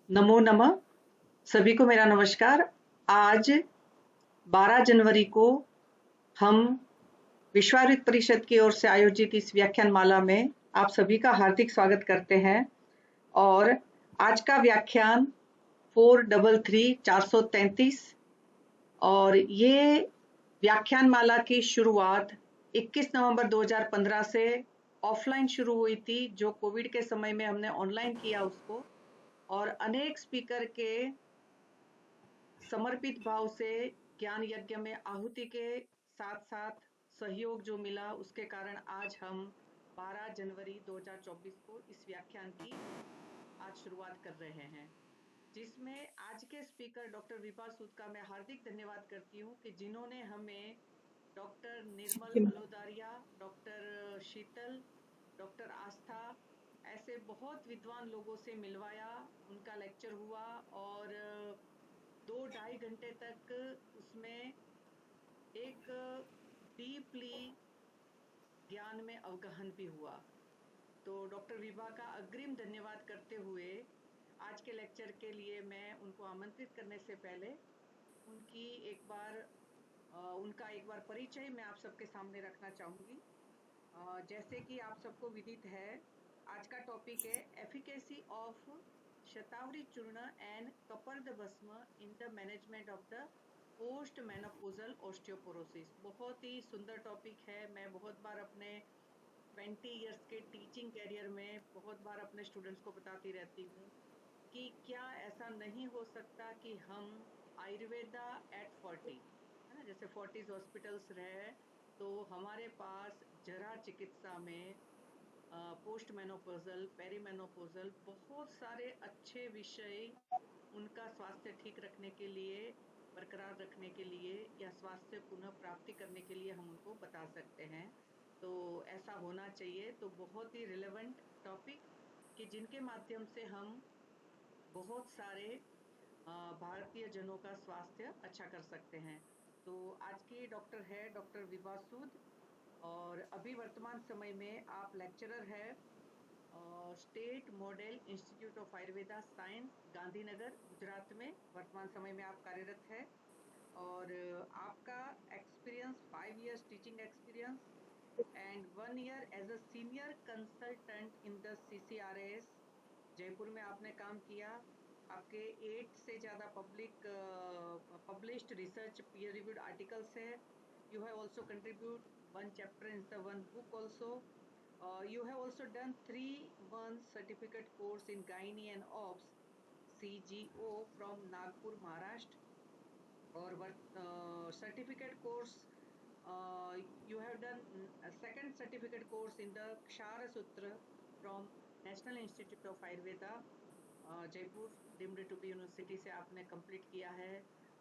नमो नमः। सभी को मेरा नमस्कार। आज 12 जनवरी को हम विश्वामित्र परिषद की ओर से आयोजित इस व्याख्यान माला में आप सभी का हार्दिक स्वागत करते हैं। और आज का व्याख्यान 433 और ये व्याख्यान माला की शुरुआत 21 नवंबर 2015 से ऑफलाइन शुरू हुई थी, जो कोविड के समय में हमने ऑनलाइन किया उसको। और अनेक स्पीकर के समर्पित भाव से ज्ञान यज्ञ में आहुति के साथ साथ सहयोग जो मिला, उसके कारण आज हम 12 जनवरी 2024 को इस व्याख्यान की आज शुरुआत कर रहे हैं, जिसमें आज के स्पीकर डॉक्टर विभा सूद का मैं हार्दिक धन्यवाद करती हूँ कि जिन्होंने हमें डॉक्टर निर्मल अलोदारिया, डॉक्टर शीतल, डॉक्टर आस्था ऐसे बहुत विद्वान लोगों से मिलवाया। उनका लेक्चर हुआ और 2-2.5 घंटे तक उसमें एक डीपली ज्ञान में अवगहन भी हुआ। तो डॉक्टर विभा का अग्रिम धन्यवाद करते हुए आज के लेक्चर के लिए मैं उनको आमंत्रित करने से पहले उनका एक बार परिचय मैं आप सबके सामने रखना चाहूँगी। जैसे कि आप सबको विदित है, आज का टॉपिक है एफिकेसी ऑफ शतावरी चूर्ण एंड कपर्द भस्म in the management of the post menopausal osteoporosis. बहुत ही सुंदर टॉपिक है। मैं बहुत बार अपने 20 इयर्स के टीचिंग कैरियर में बहुत बार अपने स्टूडेंट्स को बताती रहती हूँ कि क्या ऐसा नहीं हो सकता कि हम आयुर्वेदा एट 40, है ना, जैसे 40 हॉस्पिटल्स रहे, तो हमारे पास जरा चिकित्सा में पोस्ट मेनोपॉजल, पेरीमेनोपॉजल बहुत सारे अच्छे विषय उनका स्वास्थ्य ठीक रखने के लिए, बरकरार रखने के लिए या स्वास्थ्य पुनः प्राप्ति करने के लिए हम उनको बता सकते हैं। तो ऐसा होना चाहिए। तो बहुत ही रिलेवेंट टॉपिक कि जिनके माध्यम से हम बहुत सारे भारतीय जनों का स्वास्थ्य अच्छा कर सकते हैं। तो आज की डॉक्टर है डॉक्टर विभा सूद और अभी वर्तमान समय में आप लेक्चरर है state model institute of Ayurveda science, Gandhinagar, Gujarat में वर्तमान समय में आप कार्यरत है। और आपका experience 5 years teaching experience and 1 year as a senior consultant in the CCRAS Jaipur में आपने काम किया। आपके 8 से ज़्यादा published research peer reviewed articles है। You have also contribute 1 chapter in the 1 book also. You have also done 3 months certificate course in Gynae and Obs CGO from Nagpur, Maharashtra. Or certificate course, you have done a second certificate course in the Kshara Sutra from National Institute of Ayurveda, Jaipur, deemed to be university से आपने complete किया है।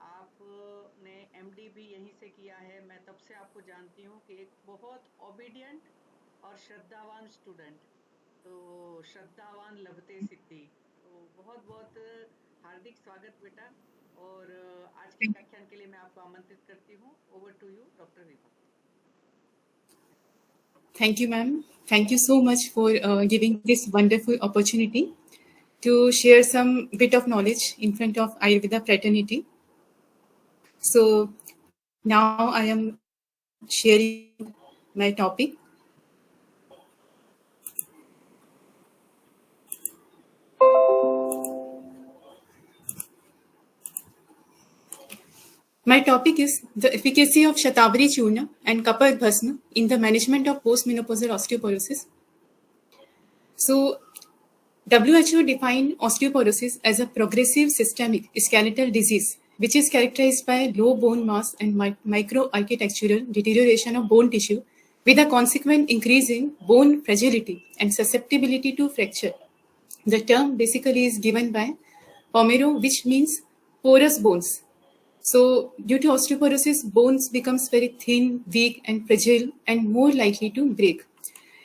आपने MD भी यहीं से किया है। मैं तब से आपको जानती हूँ कि एक बहुत ओबीडियंट और श्रद्धावान स्टूडेंट। तो श्रद्धावान लभते सिद्धि। तो बहुत बहुत हार्दिक स्वागत बेटा। और आज के व्याख्यान के लिए मैं आपको आमंत्रित करती हूँ। Over to you doctor Vibha. Thank you, ma'am. Thank you so much for giving this wonderful opportunity to share some bit of knowledge in front of Ayurveda fraternity. So now I am sharing my topic. My topic is the efficacy of Shatavari Churna and Kapar Bhasma in the management of postmenopausal osteoporosis. So WHO defined osteoporosis as a progressive systemic skeletal disease which is characterized by low bone mass and microarchitectural deterioration of bone tissue with a consequent increase in bone fragility and susceptibility to fracture. The term basically is given by Pomero, which means porous bones. So due to osteoporosis, bones becomes very thin, weak and fragile and more likely to break.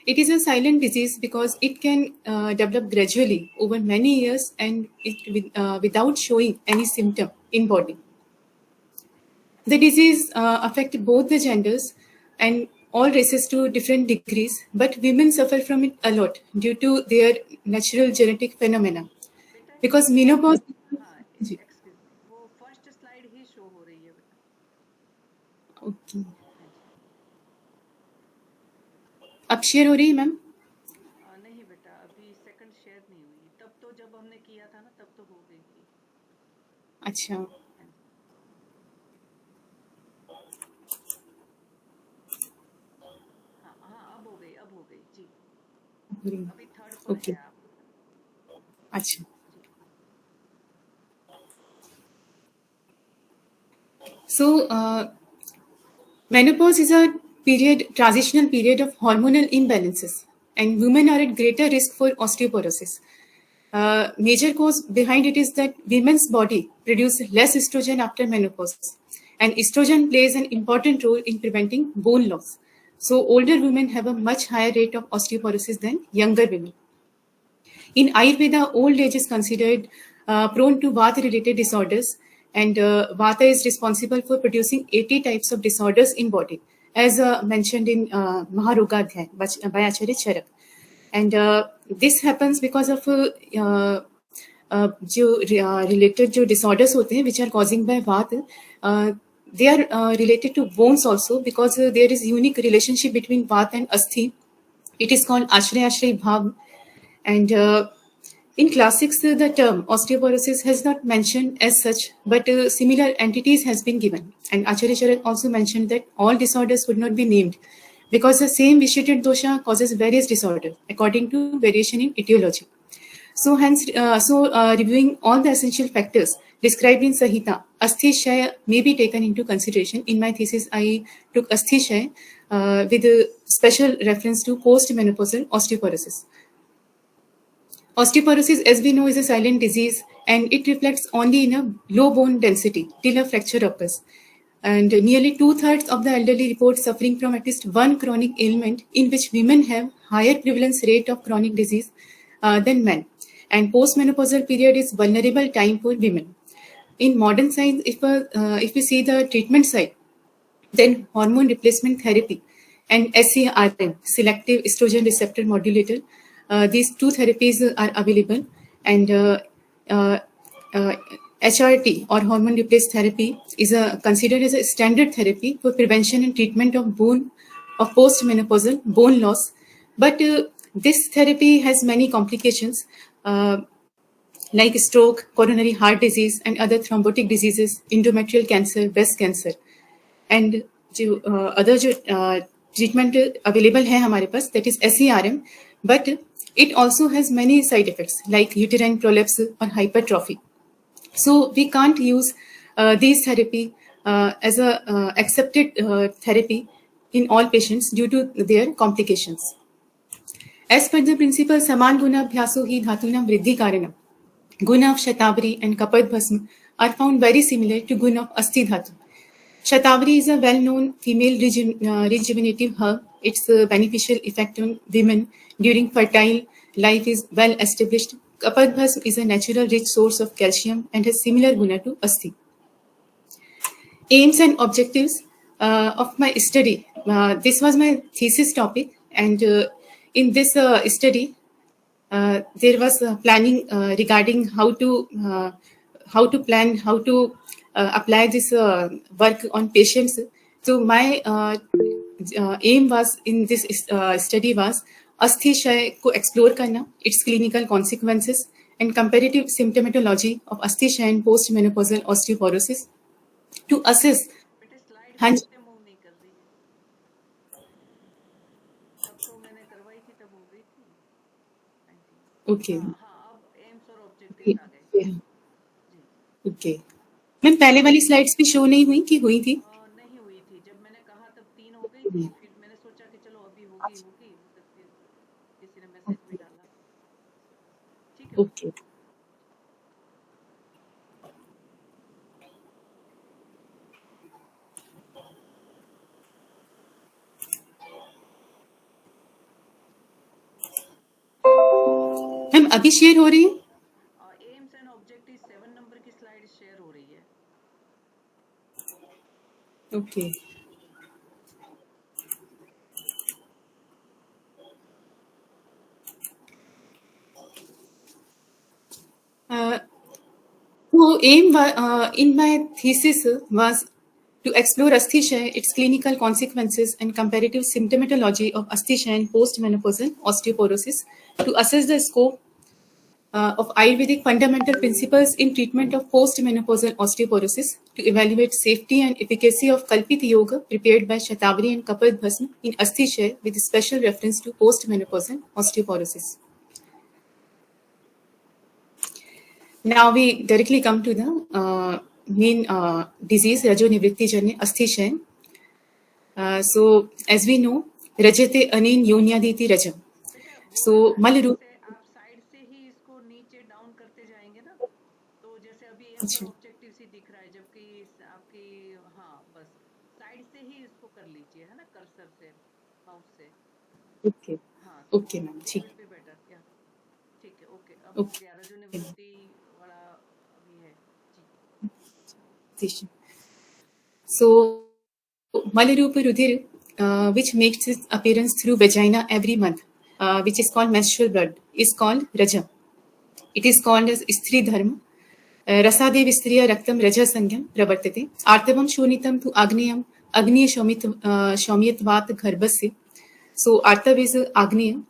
It is a silent disease because it can develop gradually over many years and without showing any symptom in body. The disease affects both the genders and all races to different degrees, but women suffer from it a lot due to their natural genetic phenomena. because menopause. हाँ, जी, excuse me, वो first slide ही show हो रही है बेटा। Okay, हाँ जी। अब share हो रही है मैम? नहीं बेटा, अभी सेकंड शेयर नहीं हुई, तब तो जब हमने किया था ना तब तो हो गई थी। अच्छा, हाँ जी। हाँ हाँ, अब हो गई, अब हो गई जी। अभी थर्ड पर ओके, है आप। अच्छा. जी। So, menopause is a transitional period of hormonal imbalances, and women are at greater risk for osteoporosis. Major cause behind it is that women's body produce less estrogen after menopause, and estrogen plays an important role in preventing bone loss. So, older women have a much higher rate of osteoporosis than younger women. In Ayurveda, old age is considered prone to Vata-related disorders, and Vata is responsible for producing 80 types of disorders in body, as mentioned in Maharogadhyay by Acharya Charak. And this happens because of जो related जो disorders होते हैं which are causing by Vata, they are related to bones also, because there is unique relationship between Vata and Asthi. It is called Ashray Ashray Bhav, and in classics, the term osteoporosis has not mentioned as such, but similar entities has been given. And Acharya Charak also mentioned that all disorders would not be named because the same vitiated dosha causes various disorders according to variation in etiology. So hence, reviewing all the essential factors described in Sahita, Asthi Shaya may be taken into consideration. In my thesis, I took Asthi Shaya with a special reference to postmenopausal osteoporosis. Osteoporosis, as we know, is a silent disease, and it reflects only in a low bone density till a fracture occurs. And nearly two-thirds of the elderly report suffering from at least one chronic ailment, in which women have higher prevalence rate of chronic disease than men. And postmenopausal period is vulnerable time for women. In modern science, if we see the treatment side, then hormone replacement therapy and SERM, selective estrogen receptor modulator. These two therapies are available, and uh, uh, HRT or hormone replaced therapy is considered as a standard therapy for prevention and treatment of postmenopausal bone loss. But this therapy has many complications. Like stroke, coronary heart disease, and other thrombotic diseases, endometrial cancer, breast cancer. And जो other जो treatment available है हमारे पास, that is SERM, but it also has many side effects like uterine prolapse or hypertrophy. So we can't use these therapy as a accepted therapy in all patients due to their complications. As per the principle saman guna abhyaso hi dhatunam vriddhi karanam, guna of Shatavari and Kapat Bhasma are found very similar to guna of Asti Dhatu. Shatavari is a well-known female rejuvenative herb. Its beneficial effect on women during fertile life is well established. Kapadbhasm is a natural rich source of calcium and has similar guna to Asti. Aims and objectives of my study. This was my thesis topic, and in this study, there was planning regarding how to plan, how to apply this work on patients. So my aim was in this study was अस्थि क्षय को explore करना, its clinical consequences and comparative symptomatology of अस्थि क्षय and post menopausal osteoporosis to assess. बेटे slide हाँ फिर जी, से मूव नहीं कर रही है, तब तो मैंने करवाई थी तब हो गई थी। हाँ जी। ओके, हाँ हाँ, अब एम्स और ऑब्जेक्टिव्स आ गए जी। ओके मैम, पहले वाली स्लाइड्स भी शो नहीं हुई कि हुई थी? नहीं हुई थी, जब मैंने कहा तब 3 हो गई थी, फिर मैंने सोचा कि चलो अभी होगी होगी, तो फिर किसी ने मैसेज भी डाला। ठीक है बेटा। ओके मैम, अभी शेयर हो रही है? एम्स एंड ऑब्जेक्टिव 7 नंबर की स्लाइड शेयर हो रही है। Okay Uh, in my thesis was to explore asthisia, its clinical consequences, and comparative symptomatology of asthisia and postmenopausal osteoporosis, to assess the scope of Ayurvedic fundamental principles in treatment of postmenopausal osteoporosis, to evaluate safety and efficacy of Kalpit Yoga prepared by Shatavari and Kapat Bhasma in asthisia with special reference to postmenopausal osteoporosis. Now we directly come to the main disease, Rajonivrittijanya asthisia. So as we know, Rajate Anin Yonyaditi Rajam. बेटा वो So ऐसे Malaru. जैसे आप side से ही इसको नीचे down करते जाएंगे ना, तो जैसे अभी यहाँ पर अच्छा, ऑब्जेक्टिव सी दिख रहा है, जबकि आपकी, हाँ बस साइड से ही इसको कर लीजिए, है ना, कर्सर से, माउस से। ओके हाँ, ओके मैम, ठीक विल बी बेटर, या ठीक है, ओके, अब हो ओके गया रजोनिवृत्ति वाला अभी है जी। So Malarupa Rudir, which makes its appearance through vagina every month, which is called menstrual blood, is called Raja. It is called as Stri Dharma. रसादेव स्त्रिय रक्तम रज संज्ञम प्रवर्तते आर्तवम शोणितम तु आग्नेयम अग्निय शौमियत्वात् गर्भस्य. So artav is agneya.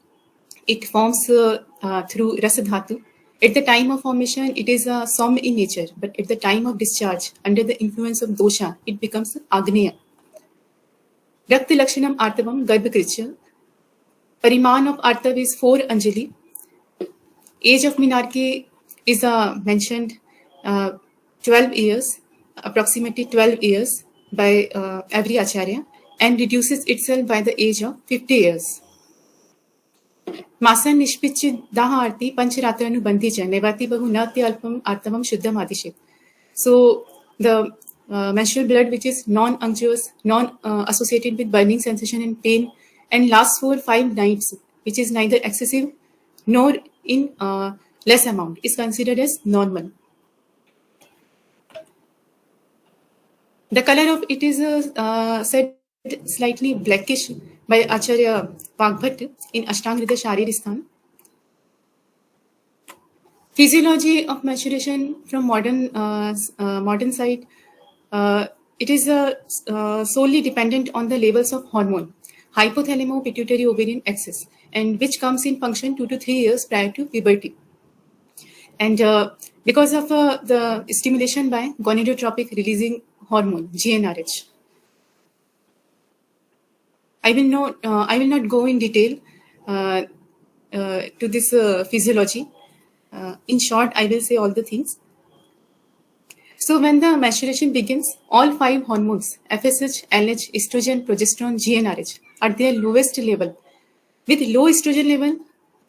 It forms through rasa dhatu. At the time of formation, it is soum in nature, but at the time of discharge, under the influence of dosha, it becomes agneya. Rakta lakshanam artavam garbhakricha. Pariman of artav is 4 anjali. Age of menarche is mentioned 12 years, approximately 12 years by every acharya, and reduces itself by the age of 50 years. मासन निष्पिच्य दाह आरती पंचरात्रानुबंधी च नेवाति बहु नत्य अल्पम आर्तवम शुद्धम आदिशेत. So the menstrual blood which is non-unctuous, non-associated with burning sensation and pain, and lasts for 5 nights, which is neither excessive nor in less amount, is considered as normal. The color of it is said slightly blackish by Acharya Vagbhat in Ashtanga Shariristhan. Physiology of maturation from modern side, it is solely dependent on the levels of hormone, hypothalamo pituitary ovarian axis, and which comes in function 2 to 3 years prior to puberty. And because of the stimulation by gonadotropic releasing hormone, GnRH. I will not go in detail to this physiology. In short, I will say all the things. So when the maturation begins, all 5 hormones, FSH, LH, estrogen, progesterone, GnRH, are their lowest level. With low estrogen level,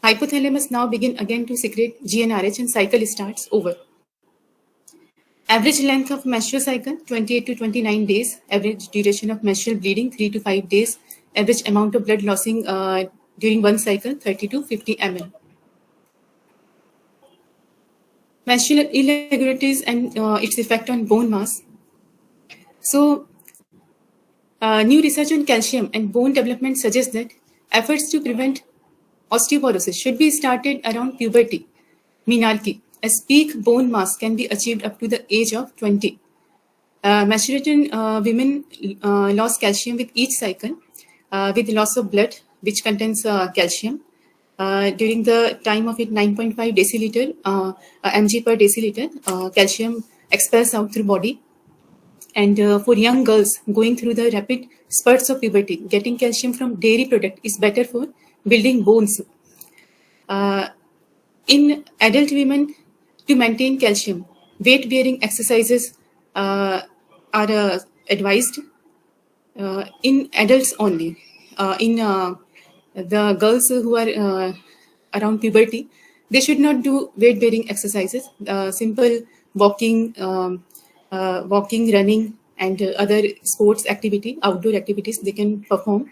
hypothalamus now begin again to secrete GnRH and cycle starts over. Average length of menstrual cycle 28 to 29 days. Average duration of menstrual bleeding 3 to 5 days. Average amount of blood lossing during one cycle 30 to 50 ml. Menstrual irregularities and its effect on bone mass. So, new research on calcium and bone development suggests that efforts to prevent osteoporosis should be started around puberty, menarche, as peak bone mass can be achieved up to the age of 20. Menstruating women lost calcium with each cycle, with loss of blood, which contains calcium. During the time of it, 9.5 deciliter mg per deciliter calcium expels out through body. And for young girls going through the rapid spurts of puberty, getting calcium from dairy product is better for building bones. In adult women, to maintain calcium, weight-bearing exercises are advised in adults only. In the girls who are around puberty, they should not do weight-bearing exercises. Simple walking, running, and other sports activity, outdoor activities they can perform.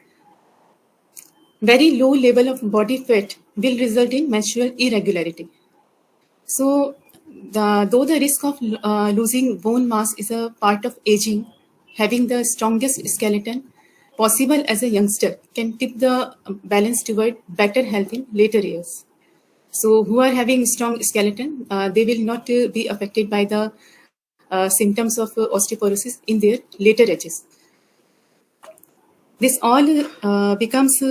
Very low level of body fat will result in menstrual irregularity. So, though the risk of losing bone mass is a part of aging, having the strongest skeleton possible as a youngster can tip the balance toward better health in later years. So who are having strong skeleton, they will not be affected by the symptoms of osteoporosis in their later ages. This all becomes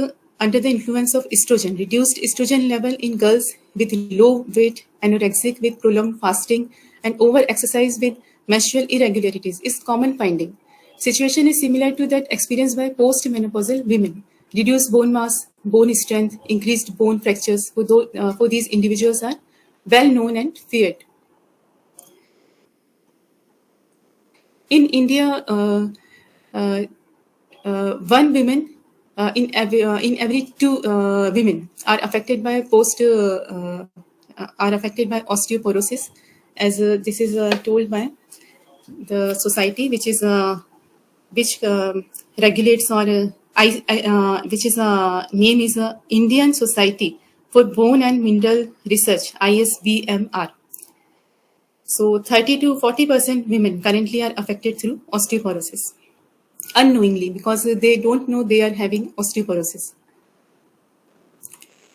under the influence of estrogen. Reduced estrogen level in girls with low weight, anorexic with prolonged fasting, and over exercise with menstrual irregularities is common finding. Situation is similar to that experienced by postmenopausal women. Reduced bone mass, bone strength, increased bone fractures for these individuals are well known and feared. In India, uh, one woman in every two women are affected by are affected by osteoporosis, as this is told by the society, which regulates or which is name is Indian Society for Bone and Mineral Research, ISBMR. So 30 to 40% women currently are affected through osteoporosis unknowingly because they don't know they are having osteoporosis.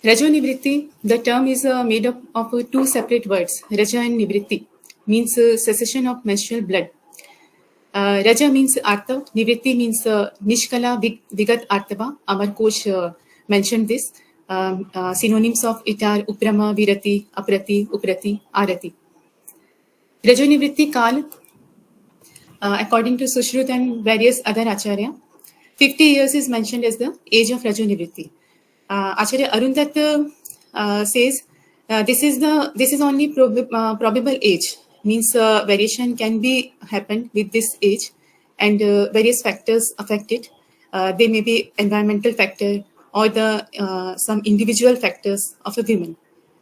Rajo Nivritti, the term is made up of two separate words. Raja and Nivritti means cessation of menstrual blood. Raja means Artav, Nivritti means Nishkala Vigat Artava. Amarkosh mentioned this. Synonyms of it are Uprama, Virati, Aprati, Uprati, Arati. Rajo Nivritti Kal, according to Sushrut and various other Acharya, 50 years is mentioned as the age of Rajo Nivritti. Acharya Arun Dutt says this is only probable age, means variation can be happened with this age, and various factors affect it. They may be environmental factor or the some individual factors of a woman.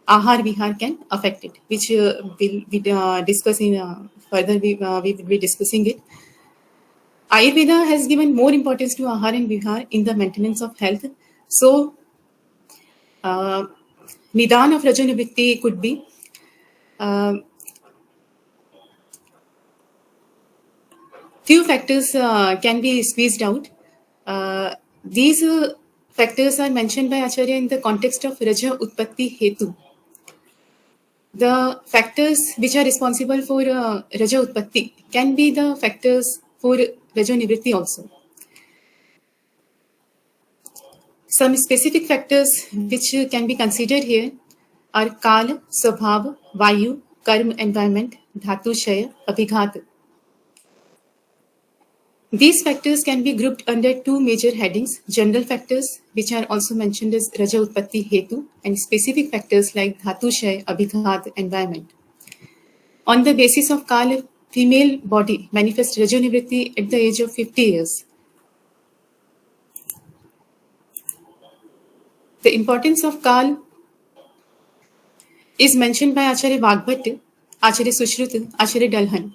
Ahar Vihar can affect it, which we'll be discussing further. We will be discussing it. Ayurveda has given more importance to Ahar and Vihar in the maintenance of health. So, Nidan of Rajanivritti could be few factors can be squeezed out. These factors are mentioned by Acharya in the context of Raja Utpatti Hetu. The factors which are responsible for Raja Utpatti can be the factors for Raja Nivritti also. Some specific factors which can be considered here are Kal, Swabhav, Vayu, Karma, environment, Dhatu, Shaya, Abhighat. These factors can be grouped under two major headings: general factors, which are also mentioned as Raja Utpatti Hetu, and specific factors like Dhatu, Shaya, Abhighat, environment. On the basis of Kal, female body manifests Raja Nivritti at the age of 50 years. The importance of Kal is mentioned by Acharya Vagbhat, Acharya Sushrut, Acharya Dalhan.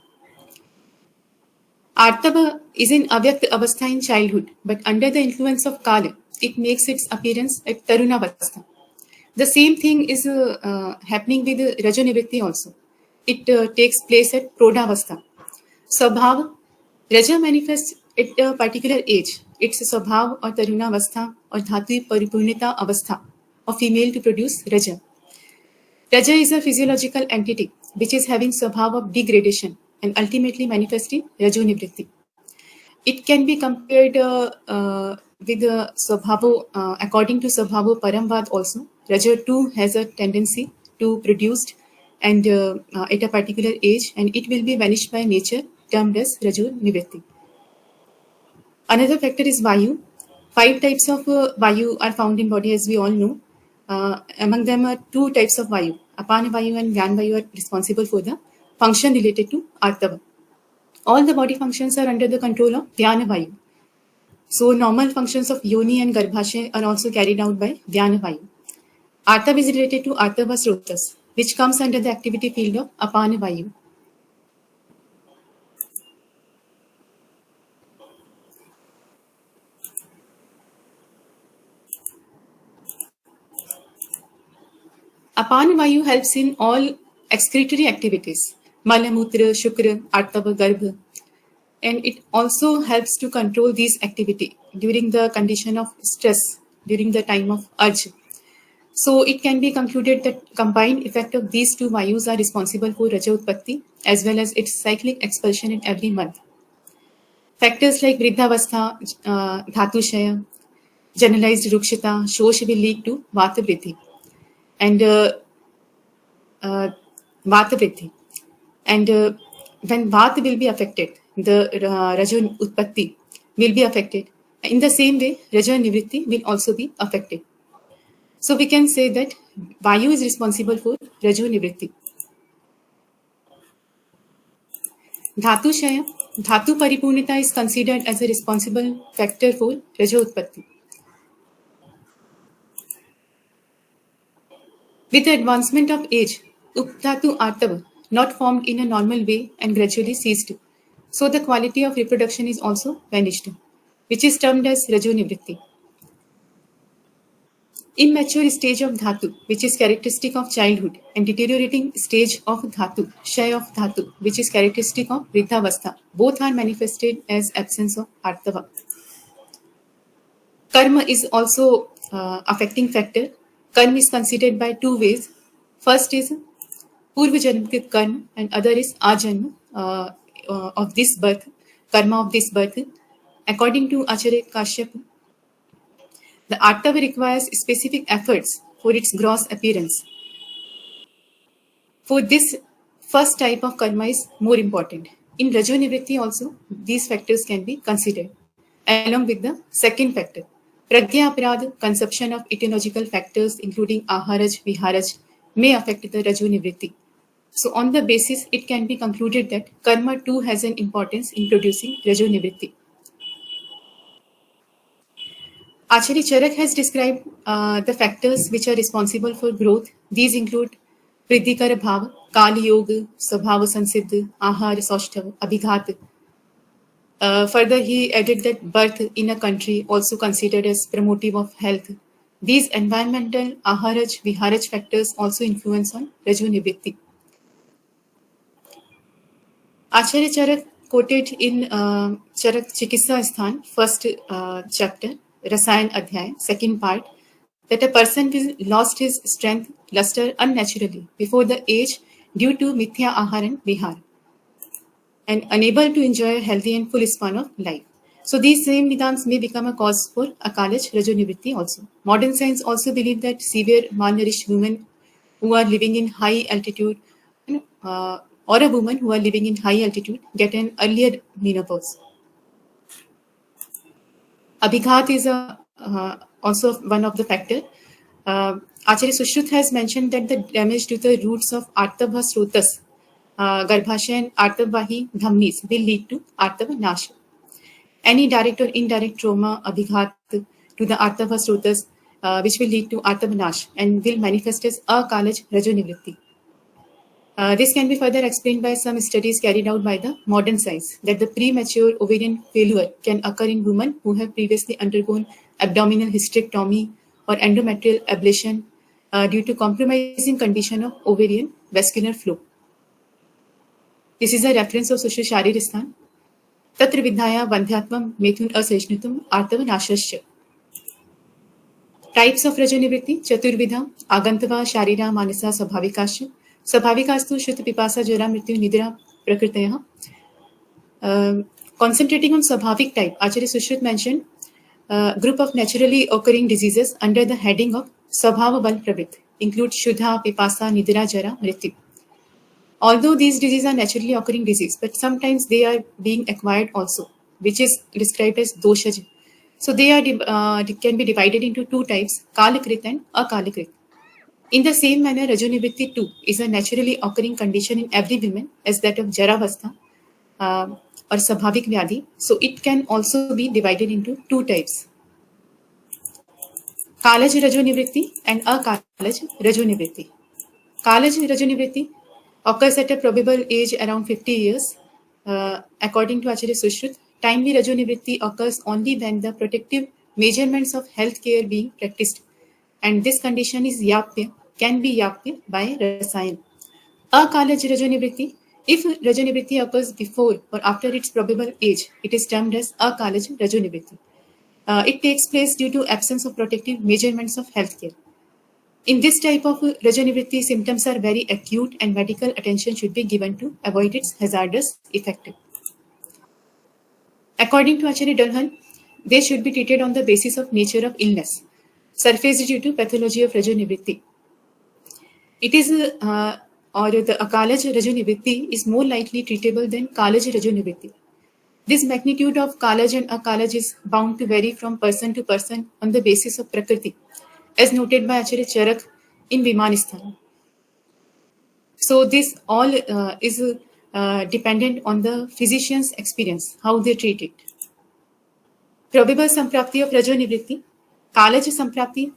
Artava is in Avyakt Avastha in childhood, but under the influence of Kala, it makes its appearance at Tarunavastha. The same thing is happening with Rajanivritti also. It takes place at Prodhavastha. Swabhav, Raja manifests at a particular age. It's a Swabhav or Tarunavastha or Dhatu Paripurnita Avastha of female to produce Raja. Raja is a physiological entity which is having Swabhav of degradation and ultimately manifesting Rajonivritti. It can be compared with the Swabhavo, according to Swabhavo Paramvad also. Raja too has a tendency to produce and at a particular age, and it will be vanished by nature, termed as Rajonivritti. Another factor is Vayu. 5 types of Vayu are found in body, as we all know. Among them are 2 types of Vayu. Apana Vayu and Gyan Vayu are responsible for the function related to Artava. All the body functions are under the control of Dhyana Vayu. So normal functions of Yoni and Garbhashay are also carried out by Dhyana Vayu. Artava is related to Artava Srotas, which comes under the activity field of Apana Vayu. Apana Vayu helps in all excretory activities, Mala, Mutra, Shukra, Artava, Garbha, and it also helps to control these activity during the condition of stress, during the time of urge. So it can be concluded that combined effect of these two vayus are responsible for Raja Utpatti as well as its cyclic expulsion in every month. Factors like Vriddhavastha, Dhatushaya, generalized Rukshita, Shosh will lead to Vata Vriddhi and Vata Vriddhi. And when Vata will be affected, the Raja Utpatti will be affected. In the same way, Raja Nivritti will also be affected. So we can say that Vayu is responsible for Rajo Nivritti. Dhatu Shaya, Dhatu Paripurnita is considered as a responsible factor for Rajo Utpatti. With the advancement of age, Updhatu Artava not formed in a normal way and gradually ceased. So the quality of reproduction is also vanished, which is termed as Rajo Nivritti. Immature stage of Dhatu, which is characteristic of childhood, and deteriorating stage of Dhatu, Shay of Dhatu, which is characteristic of Vriddhavastha, both are manifested as absence of Artava. Karma is also affecting factor. Karma is considered by two ways. First is Purva Janmkrit Karma and other is Ajanma of this birth, Karma of this birth. According to Acharya Kashyap, the Artava requires specific efforts for its gross appearance. For this first type of karma is more important. In Rajo Nivritti also, these factors can be considered, along with the second factor. Pragya Aparad, consumption of etiological factors including Aharaj, Viharaj, may affect the Rajo Nivritti. So on the basis, it can be concluded that karma too has an importance in producing Rajo Nivritti. Acharya Charak has described the factors which are responsible for growth. These include Vriddhikara Bhava, Kali Yoga, Swabhava Sansiddha, Ahara Saushtava, Abhighat. Further, he added that birth in a country also considered as promotive of health. These environmental Aharaj, Viharaj factors also influence on Rajo Nivritti. Acharya Charak quoted in Charak Chikitsa Sthan, first chapter, Rasayan Adhyay, second part, that a person will lost his strength, luster unnaturally before the age due to mithya ahar and vihar, and unable to enjoy a healthy and full span of life. So these same nidans may become a cause for akalaj Rajo also. Modern science also believe that severe malnourished women who are living in high altitude or a woman who are living in high altitude get an earlier menopause. Abhighat is also one of the factor. Acharya Sushruta has mentioned that the damage to the roots of Artava Srotas, Garbhashay and Artavahi Dhamnis will lead to Artava Nash. Any direct or indirect trauma, Abhighat, to the Artava Srotas, which will lead to Artava Nash and will manifest as Akalaj Rajo Nivritti. This can be further explained by some studies carried out by the modern science that the premature ovarian failure can occur in women who have previously undergone abdominal hysterectomy or endometrial ablation due to compromising condition of ovarian vascular flow. This is a reference of Sushil Shariristhan. Tatra Vidhaya Vandhyatvam Methun Asajnutum Artava Nashasya. Types of Rajo Nivritti, Chaturvidha, Agantava, Sharira, Manasa, Sabhavikasya. Sabhavikastu Shuddha Pipasa Jara Mrityu Nidra Prakritaya. Concentrating on Sabhavik type, Acharya Sushruta mentioned group of naturally occurring diseases under the heading of Sabhava Bal Pravrit include Shuddha, Pipasa, Nidra, Jara, Mrityu. Although these diseases are naturally occurring disease, but sometimes they are being acquired also, which is described as Doshaj. So they are can be divided into two types, Kalikrit and Akalikrit. In the same manner, Rajo Nivritti too is a naturally occurring condition in every woman as that of Jaravastha or Sabhavik Vyadhi. So it can also be divided into two types. Kalaj Rajo Nivritti and Akalaj Rajo Nivritti. Kalaj Rajo Nivritti occurs at a probable age around 50 years. According to Acharya Sushruta, timely Rajo Nivritti occurs only when the protective measurements of healthcare being practiced, and this condition is yapya, can be yapya by Rasayan. Akalaj Rajo Nivritti, if Rajo Nivritti occurs before or after its probable age, it is termed as Akalaj Rajo Nivritti. It takes place due to absence of protective measurements of healthcare. In this type of Rajanivritti, symptoms are very acute and medical attention should be given to avoid its hazardous effect. According to Acharya Dalhan, they should be treated on the basis of nature of illness, surfaced due to pathology of Rajanivritti. It is or the Akalaj Rajanivritti is more likely treatable than Kalaj Rajanivritti. This magnitude of Kalaj and Akalaj is bound to vary from person to person on the basis of Prakriti, as noted by Acharya Charak in Vimanisthana. So this all is dependent on the physician's experience, how they treat it. Probable samprapti of Rajanivritti, Kalaj samprapti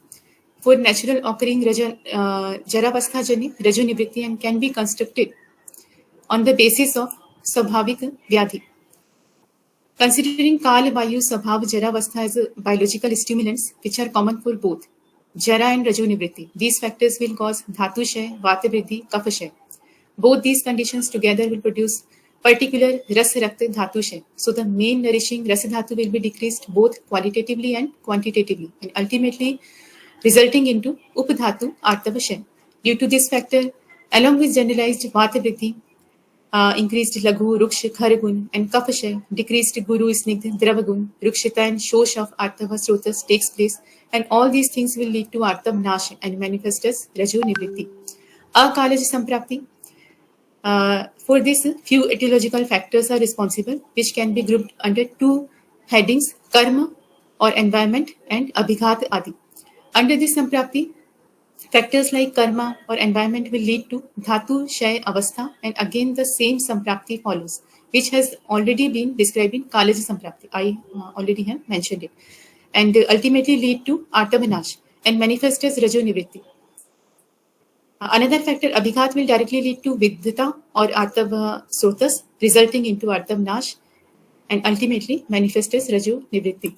for natural occurring Jaravastha Jani Rajanivritti and can be constructed on the basis of Swabhavik Vyadhi. Considering Kal, Vayu, Swabhav, Jaravastha as biological stimulants which are common for both Jara and Rajanivritti, these factors will cause Dhatu Shay, Vata Vriddhi, Kapha Shay. Both these conditions together will produce particular Rasa Rakta Dhatu Shay. So the main nourishing Rasa Dhatu will be decreased both qualitatively and quantitatively and ultimately resulting into Upadhatu Artava Shay. Due to this factor, along with generalized Vata Vriddhi, increased Laghu, Ruksha, Kharagun and Kapha Shay, decreased Guru, Snigdha, Dravagun, Rukshita and Shosh of Artava Srotas takes place, and all these things will lead to Artav Nash and manifest as Raju Nivritti. Akalaj Samprapti. For this, few etiological factors are responsible, which can be grouped under two headings, karma or environment and abhighat adi. Under this samprapti, factors like karma or environment will lead to dhatu shay avastha, and again the same samprapti follows, which has already been described in Kalaj samprapti. I already have mentioned it, and ultimately lead to artavanash and manifest as rajo nivritti. Another factor, abhighat, will directly lead to vidhita or artav srotas, resulting into artav nash and ultimately manifest as rajo nivritti.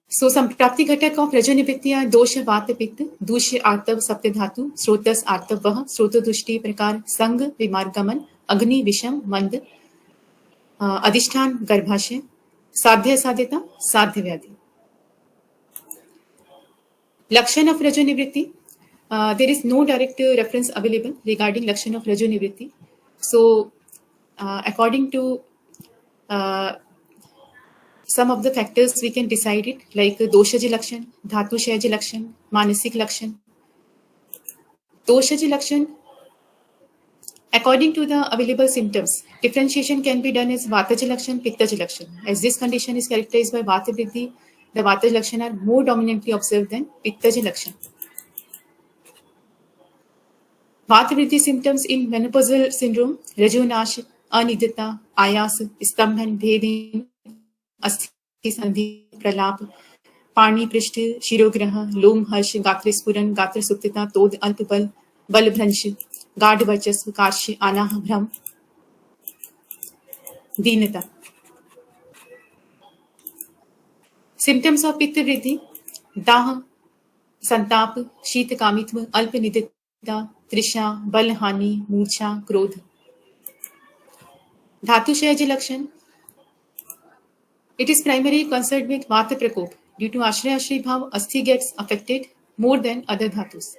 So samprapti ghatak of rajo nivritti are dosha vata pitta, dusha artav sapta dhatu, srotas artav vaha, srota dushti prakar, sang vimargaman, agni visham mand, adhishthan garbhashay, sadhya sadhyata, sadhya vyadhi. Lakshan of Rajo Nivritti. There is no direct reference available regarding Lakshan of Rajo Nivritti. So, according to some of the factors, we can decide it like Doshaji Lakshan, Dhatu Shayaji Lakshan, Manasik Lakshan. Doshaji Lakshan, according to the available symptoms, differentiation can be done as Vataji Lakshan, Pittaji Lakshan. As this condition is characterized by Vata Vriddhi, the Vataji Lakshan are more dominantly observed than Pittaji Lakshan. Vata Vriddhi symptoms in menopausal syndrome, Rajonash, Anidita, Ayas, Stambhan, Bhedin, Asthi Sandhi, Pralap, Parni Prishth, Shirograha, Lom Harsh, Gatra Spuran, Gatra Suktita, Tod, Alpabal, Balbhransh, Gard Varchasv, Karsh, Anah, Bhram, Deenata. Symptoms of Pitta Vriddhi, Daha, Santap, Sheet Kamitva, Alpa Nidita, Trisha, Balhani, Murcha, Krodh. Dhatu Shayaji Lakshan. It is primarily concerned with Vata Prakop. Due to Ashraya Ashri Bhav, Asthi gets affected more than other Dhatus.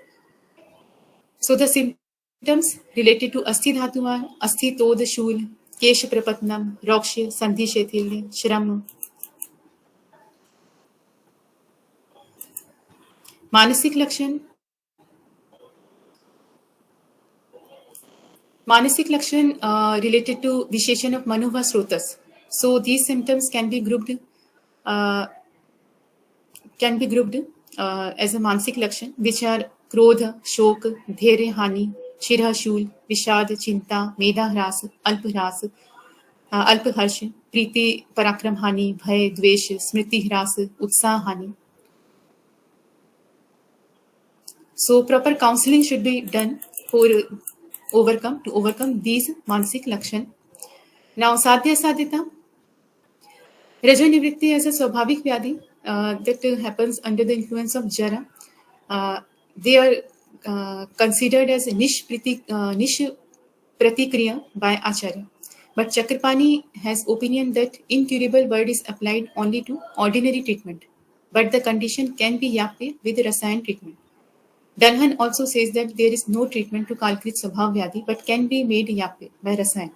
So the symptoms related to Asthi Dhatu are Asthi Tod Shul, Kesh Prapatnam, Roksha, Sandhi Shethilya, Shram. Manasik Lakshan. Manasik Lakshan related to Visheshan of Manuva Srotas. So these symptoms can be grouped as a Mansik Lakshan, which are Krodha, Shok, Dhere Hani, Shirha Shul, Vishad, Chinta, Medha Hras, Alp Hras, Alp Harsh, Preeti Parakram Hani, Bhay, Dvesh, Smriti Hras, Utsah Hani. So proper counseling should be done to overcome these Mansik Lakshan. Now Sadhya Sadhyata. Rajo Nivritti as a Swabhavik Vyadhi that happens under the influence of Jara. They are considered as nish pratikriya by Acharya. But Chakrapani has opinion that incurable word is applied only to ordinary treatment, but the condition can be yape with rasayan treatment. Dunhan also says that there is no treatment to Kalkrit Swabhav Vyadhi but can be made yape by rasayan.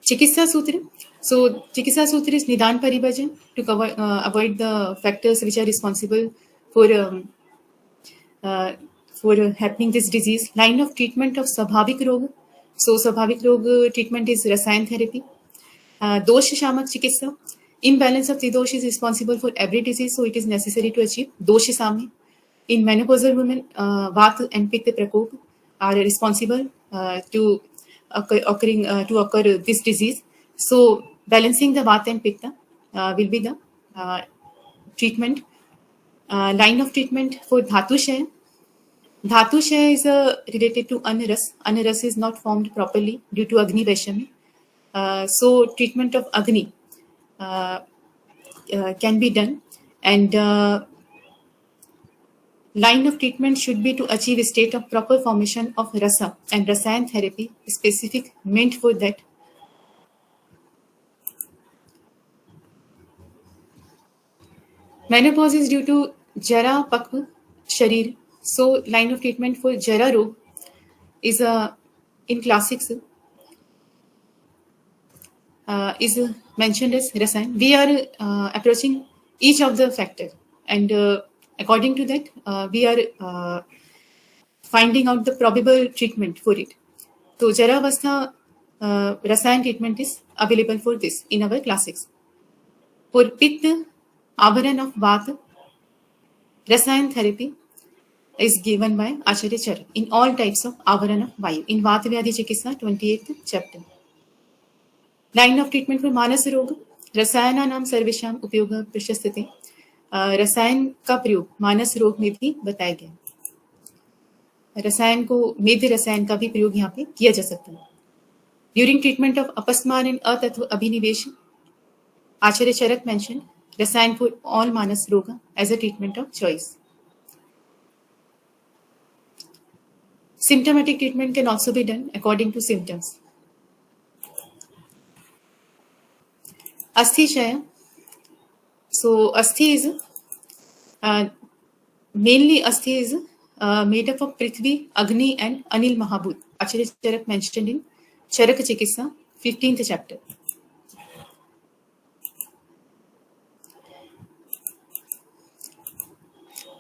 Chikitsa Sutra. So, Chikitsa Sutra is Nidan Parivajan to avoid the factors which are responsible for happening this disease. Line of treatment of Swabhavik Rog. So, Swabhavik Rog treatment is Rasayan therapy. Dosh Shamak Chikitsa. Imbalance of Tridosh is responsible for every disease, so it is necessary to achieve Dosh Sami. In menopausal women, Vat and Pitta Prakop are responsible to occur this disease. So, balancing the Vata and Pitta will be the treatment. Line of treatment for Dhatu Shaya. Dhatu Shaya is related to Anaras. Anaras is not formed properly due to Agni Vaishami. So, treatment of Agni can be done, and line of treatment should be to achieve a state of proper formation of rasa, and rasayan therapy is specific meant for that. Menopause is due to jara pakva sharir. So, line of treatment for jara rog is in classics is mentioned as rasayan. We are approaching each of the factor, and according to that, we are finding out the probable treatment for it. So, Jaravastha Rasayan treatment is available for this in our classics. For Pitta, Avaran of Vata, Rasayan therapy is given by Acharya Charak in all types of Avaran of Vayu. In Vata Vyadhi Chikitsa, 28th chapter. Line of treatment for Manas Roga, Rasayana नाम सर्वेशाम उपयोग प्रशस्ते. रसायन का प्रयोग मानस रोग में भी बताया गया. रसायन को मेध रसायन का भी प्रयोग यहाँ पे किया जा सकता है. During treatment of apasman and atatva abhinivesh, Acharya Charak mentioned rasayan for all manas roga as a treatment of choice. Symptomatic treatment can also be done according to symptoms. Asthi Shaya. So, Asthi is mainly Asthi is made up of Prithvi, Agni, and Anil Mahabhut. Acharya Charak mentioned in Charak Chikitsa, 15th chapter.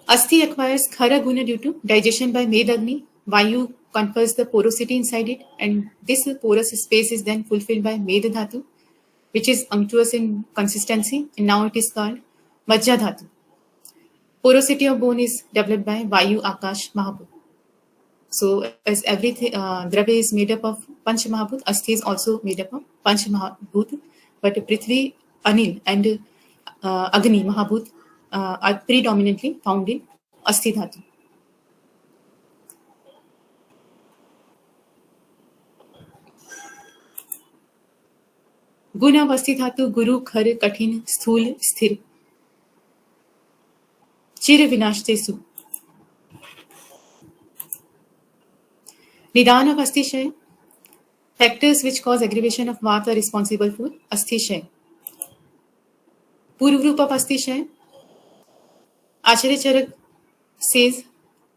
Asthi acquires Khara Guna due to digestion by Medagni. Vayu confers the porosity inside it, and this porous space is then fulfilled by Medha Dhatu, which is unctuous in consistency, and now it is called Majja Dhatu. Porosity of bone is developed by Vayu, Akash, Mahabhut. So, as everything, Dravya is made up of Panch Mahabhut, Asthi is also made up of Panch Mahabhut, but Prithvi, Anil, and Agni, Mahabhut are predominantly found in Asthi Dhatu. गुण अवस्थी धातु गुरु खर कठिन स्थूल स्थिर चिर विनाश तेसु. निदान of अस्थिशय. Factors which cause aggravation of Vata are responsible for अस्थिशय. Purv roop of अस्थिशय. Acharya Charak says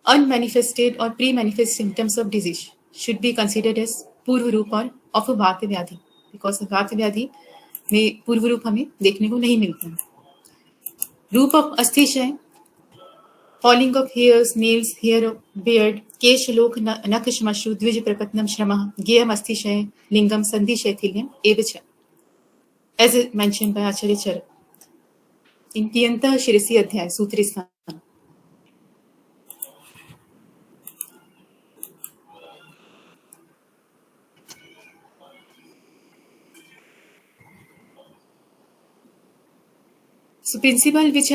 unmanifested or pre-manifest symptoms of disease should be considered as पूर्व रूप और of Vata Vyadhi, because Vata Vyadhi में पूर्व रूप हमें देखने को नहीं मिलता है. रूप of अस्थिशय. Falling of hairs, nails, hair of beard, kesh lok nak shmashu dvij prakatnam shramah gyam asthishaya lingam sandhi shaithilyam evacha, as mentioned by Acharya Charak in Tiyanta Shirasi Adhyay Sutri Sthan. So, principle which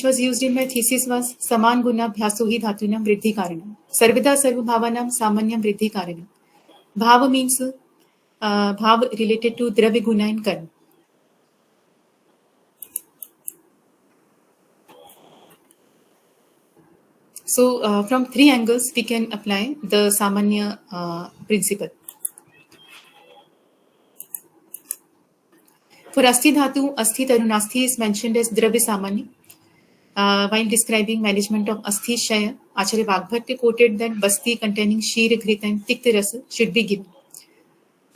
was used in my thesis was Saman Guna Bhyaso hi Dhatunam Vriddhi Karanam. Sarvada Sarva Bhavanam Samanyam Vriddhi Karanam. Bhava means bhav related to Dravya Guna and Karma. So from three angles we can apply the Samanya principle. For Asti Dhatu, Asti Tarunasthi is mentioned as Dravya Samanya. While describing management of Asthi Shaya, Acharya Vagbhatta quoted that Basti containing Shir, Ghrita and Tikta Rasa should be given.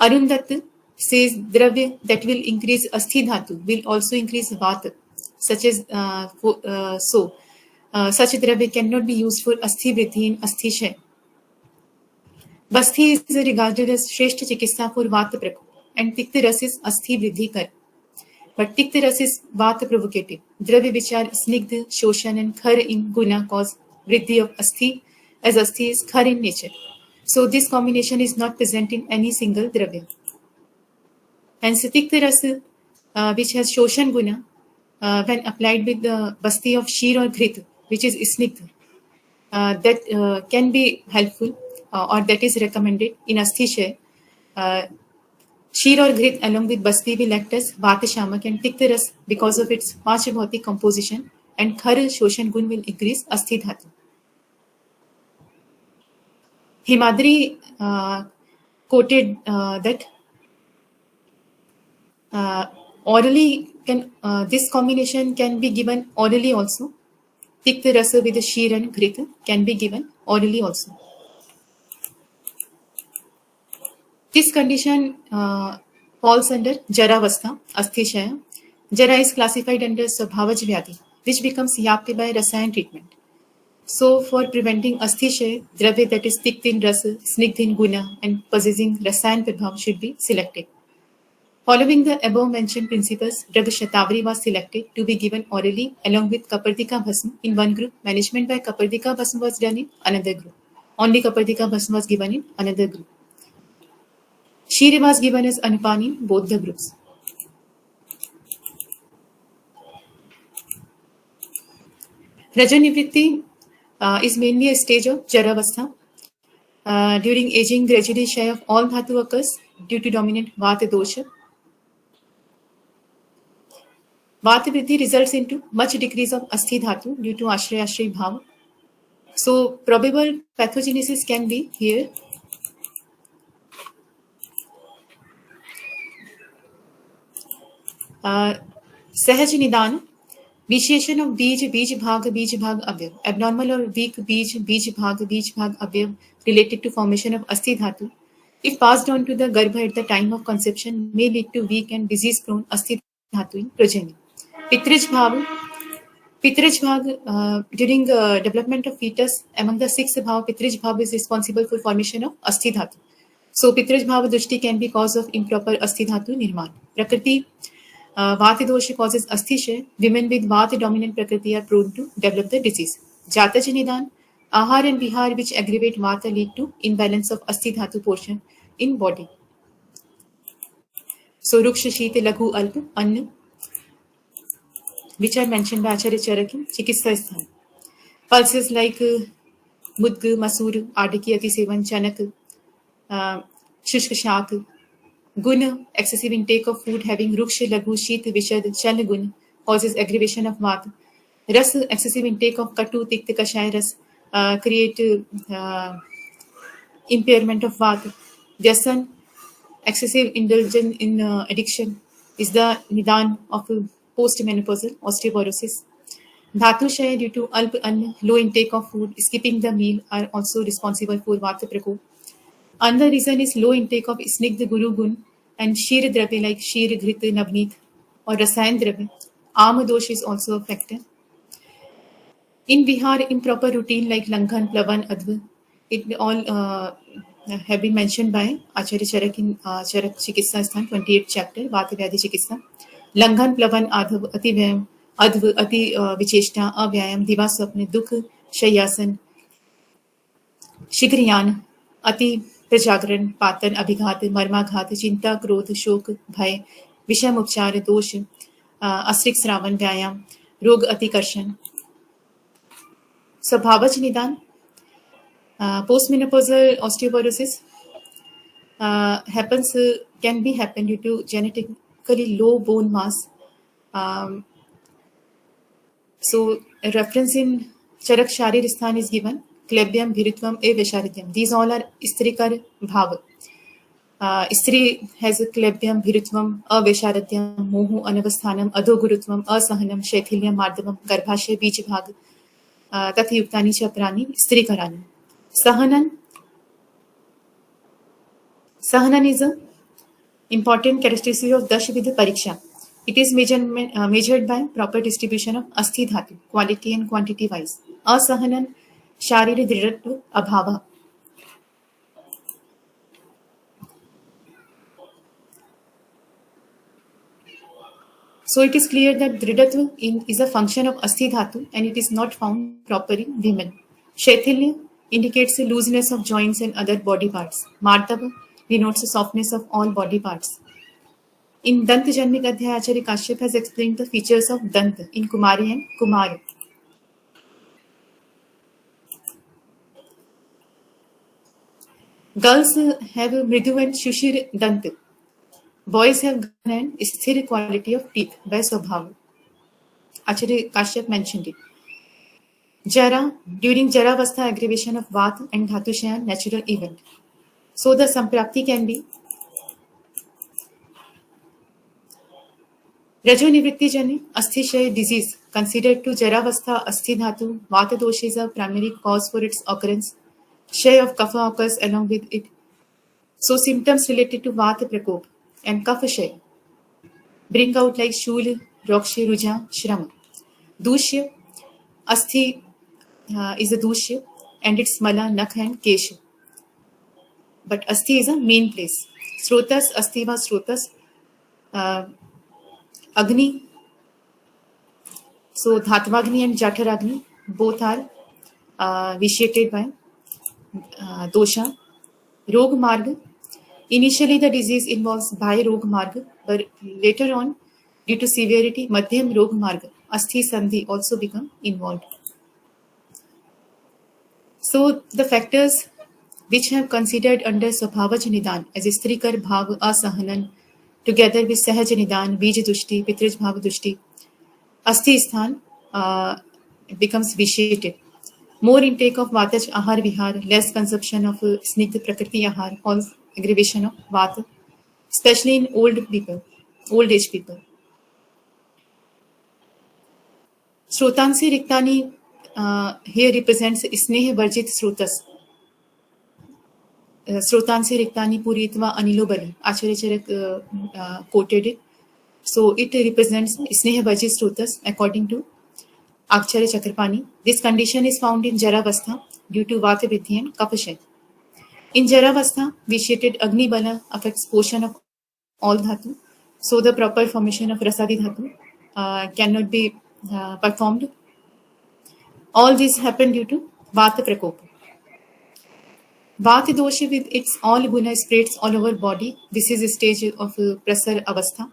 Arun Datta says Dravya that will increase Asthi Dhatu will also increase Vata, such as such Dravya cannot be used for Asthi Vriddhi in Asthi Shaya. Basti is regarded as Shreshta Chikitsa for Vata Prakop and Tikta Rasa is Asthi Vriddhi Kar. But Tikta Rasa is Vata provocative. Dravya which are Snigdha, Shoshan and Khar in Guna cause Vriddhi of Asthi, as Asthi is Khar in nature. So this combination is not present in any single Dravya. And Tikta Rasa, which has Shoshan Guna, when applied with the Basti of Shir or Ghrita, which is Snigdha, that can be helpful or that is recommended in Asthi Shaya. Shir or Grit along with Basti will act as Vata Shamak and Tikta Ras because of its Pachabhautik composition, and Khar Shoshan Gun will increase Asthi Dhatu. Himadri quoted that orally this combination can be given orally also. Tikta Rasa with the Shir and Grit can be given orally also. This condition falls under Jaravastha, Asthishaya. Jara is classified under Swabhavaj Vyadhi, which becomes Yapti by Rasayan treatment. So, for preventing Asthishaya, Dravya that is Tiktin Rasa, Snigdhin Guna, and possessing Rasayan Prabhav should be selected. Following the above mentioned principles, Dravya Shatavari was selected to be given orally along with Kapardika Bhasma in one group. Management by Kapardika Bhasma was done in another group. Only Kapardika Bhasma was given in another group. Shir was given as Anupani in both the groups. Rajanivritti is mainly a stage of Jaravastha. During aging, gradually Shaya of all Dhatu occurs due to dominant Vata dosha. Vata Vriddhi results into much decrease of Asthi Dhatu due to Ashraya Ashray Bhava. So, probable pathogenesis can be here. Sahaj Nidan, vitiation of Bij Bhag Avyav, abnormal or weak Bij Bhag Avyav related to formation of Asthi Dhatu, if passed on to the Garbha at the time of conception, may lead to weak and disease-prone Asthi Dhatu in progeny. Pitraj Bhag, during the development of fetus, among the six Bhav, Pitraj Bhav is responsible for formation of Asthi Dhatu. So, Pitraj Bhav Dushti can be cause of improper Asthi Dhatu Nirman. Prakriti, Vata dosha causes Asthishaya. Women with Vata dominant Prakriti are prone to develop the disease. Jataja Nidan, Ahar and Vihar which aggravate Vata lead to imbalance of Asthi Dhatu portion in body. So, Ruksha, Shita, Laghu, Alpa, Anna, which are mentioned by Acharya Charak in Chikitsa Sthan. Pulses like Mudg, Masur, Adiki, Ati Sevan, Chanak, Shushka Shak, Guna, excessive intake of food having Ruksha, Laghu, Shit, Vishad, Chala Guna causes aggravation of Vata. Ras, excessive intake of Katu, Tikta, Kashaya Ras create impairment of Vata. Vyasan, excessive indulgence in addiction is the Nidan of postmenopausal osteoporosis. Dhatu Shaya due to Alp Anna, low intake of food, skipping the meal are also responsible for Vata Prakop. Another reason is low intake of Snigdha Guru Gun and Shir Dravya like Shir, Grit, Navneet or Rasayan Dravya. Ama Dosh is also a factor. In Bihar, improper routine like Langhan, Plavan, Adva, it all have been mentioned by Acharya Charak in Charak Chikitsa Sthan, 28th chapter, Vata Vyadhi Chikitsa. Langhan, Plavan, Adhav, Ati Vyayam, Adva, Ati Vicheshta, Avyayam, Diva Swapna, Dukh, Shayasan, Shigryan, Ati प्रजागरण, पातन, अभिघात, मर्माघात, चिंता, क्रोध, शोक, भय, विषम उपचार, दोष, अस्त्रिक श्रावण, व्यायाम, रोग अतिकर्षण. स्वभावज निदान, postmenopausal osteoporosis can be happen due to genetically low bone mass. So a reference in charak sharir sthan is given, klebyam, bhiritvam, evisharityam. These all are strikar bhav. Stri has a klebyam, bhiritvam, avisharatyam, mohu, anavasthanam, adogurutvam, asahanam, shaithilyam, mardavam, garbhashay, beach bhag, tatha yuktani cha prani, strikarani. Sahanan is a important characteristic of Dashvidha Pariksha. It is measured by proper distribution of Asthi Dhatu, quality and quantity wise. Asahanan, Shariri Dridhatva, Abhava. So it is clear that Dridhatva is a function of Asthi Dhatu and it is not found proper in women. Shaithilya indicates the looseness of joints and other body parts. Mardava denotes the softness of all body parts. In Dant Janmik Adhyaya, Acharya Kashyap has explained the features of Dant in Kumari and Kumar. Girls have Mridu and Shushir Dant. Boys have Gan and Sthir quality of teeth by Swabhav. Acharya Kashyap mentioned it. Jara, during Jaravastha, aggravation of Vat and Dhatushayan, natural event. So the Samprapti can be Rajonivritti Jani, Asthi disease, considered to Jaravastha, Asthi Dhatu, Vata Dosh is a primary cause for its occurrence. Shay of Kapha occurs along with it. So symptoms related to Vata Prakop and Kapha Shay bring out like Shul, Rokshi, Ruja, Shrama. Dushya, Asthi is a Dushya and its Mala, Nakh and Kesha. But Asthi is a main place. Srotas, Astiva Srotas, Agni. So Dhatavagni and Jataragni both are vitiated by dosha. Rog Marg. Initially the disease involves Bhai Rog Marg, but later on, due to severity, Madhyam Rog Marg, Asthi Sandhi also become involved. So the factors which have considered under Swabhavaj Nidan as Strikar Bhav Asahanan together with Sahaj Nidan, Bij Dushti, Pitraj Bhav Dushti, Asthi Sthan becomes vitiated. More intake of Vataj Ahar Vihar, less consumption of Snigdha Prakriti Ahar, causes aggravation of Vata, especially in old age people. Shrotansi Riktani here represents Sneha Varjit Shrotas. Shrotansi Riktani Puritva Anilo Bali. Acharya Charak quoted it. So it represents Sneha Varjit Shrotas according to Acharya Chakrapani. This condition is found in Jaravastha due to Vata Vidhi and Kapashay. In Jaravastha, vitiated Agni Bala affects portion of all dhatu. So the proper formation of Rasadi dhatu cannot be performed. All this happened due to Vata Prakopa. Vata dosha with its all guna spreads all over body. This is a stage of Prasar Avastha.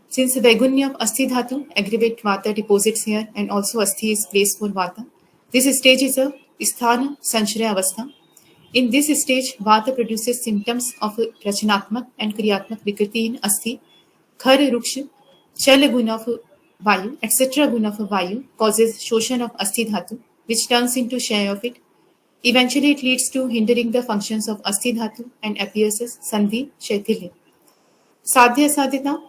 Since Vaigunya of Asthi Dhatu aggravate Vata deposits here and also Asthi is placed for Vata, this stage is a Sthana Sanshraya Avastha. In this stage, Vata produces symptoms of Rachanatmak and Kriyatmak Vikriti in Asthi, Khar Ruksha, Chal Guna of Vayu, etc. Guna of Vayu causes Shoshan of Asthi Dhatu, which turns into Shay of it. Eventually, it leads to hindering the functions of Asthi Dhatu and appears as Sandhi Shaithilya. Sadhya Sadhyata.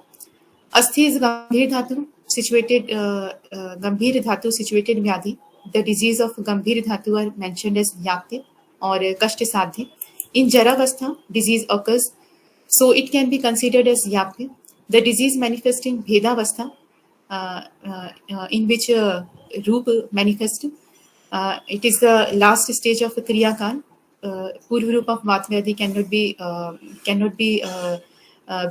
Asthi is Gambhir Dhatu situated Vyadhi. The disease of Gambhir Dhatu are mentioned as Yapti or Kashta Sadhya. In Jaravastha, disease occurs, so it can be considered as Yapti. The disease manifests in Bhedavastha, in which Roop manifests. It is the last stage of Kriya Kal. Purva of Vatvyadi cannot be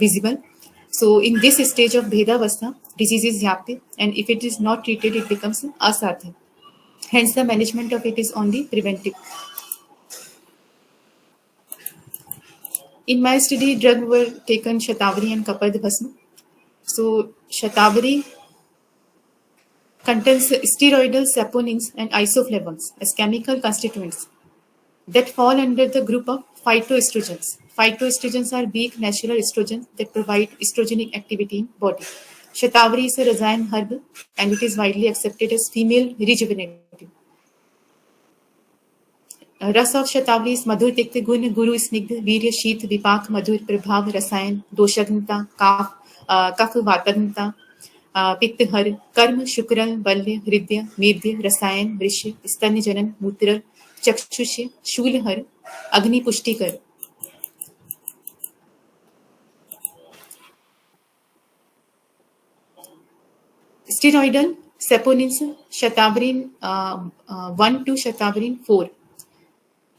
visible. So in this stage of Bhedavastha, disease is Yapti, and if it is not treated, it becomes Asadhya. Hence, the management of it is only preventive. In my study, drugs were taken Shatavari and Kapad Bhasma. So Shatavari contains steroidal saponins and isoflavones as chemical constituents that fall under the group of phytoestrogens. Phytoestrogens are weak natural estrogens that provide estrogenic activity in body. Shatavari is a Rasayan herb and it is widely accepted as female rejuvenative. रस of shatavari is मधुर तिक्त गुण गुरु स्निग्ध वीर्य शीत विपाक मधुर प्रभाव रसायन दोषग्नता कफ वातग्नता पित्त हर कर्म शुक्रल बल्य हृदय मेद्य रसायन वृष्य स्तन्य जनन मूत्र चक्षुष्य शूल हर अग्नि पुष्टिकर. Steroidal saponins shatawarin 1 to shatawarin 4.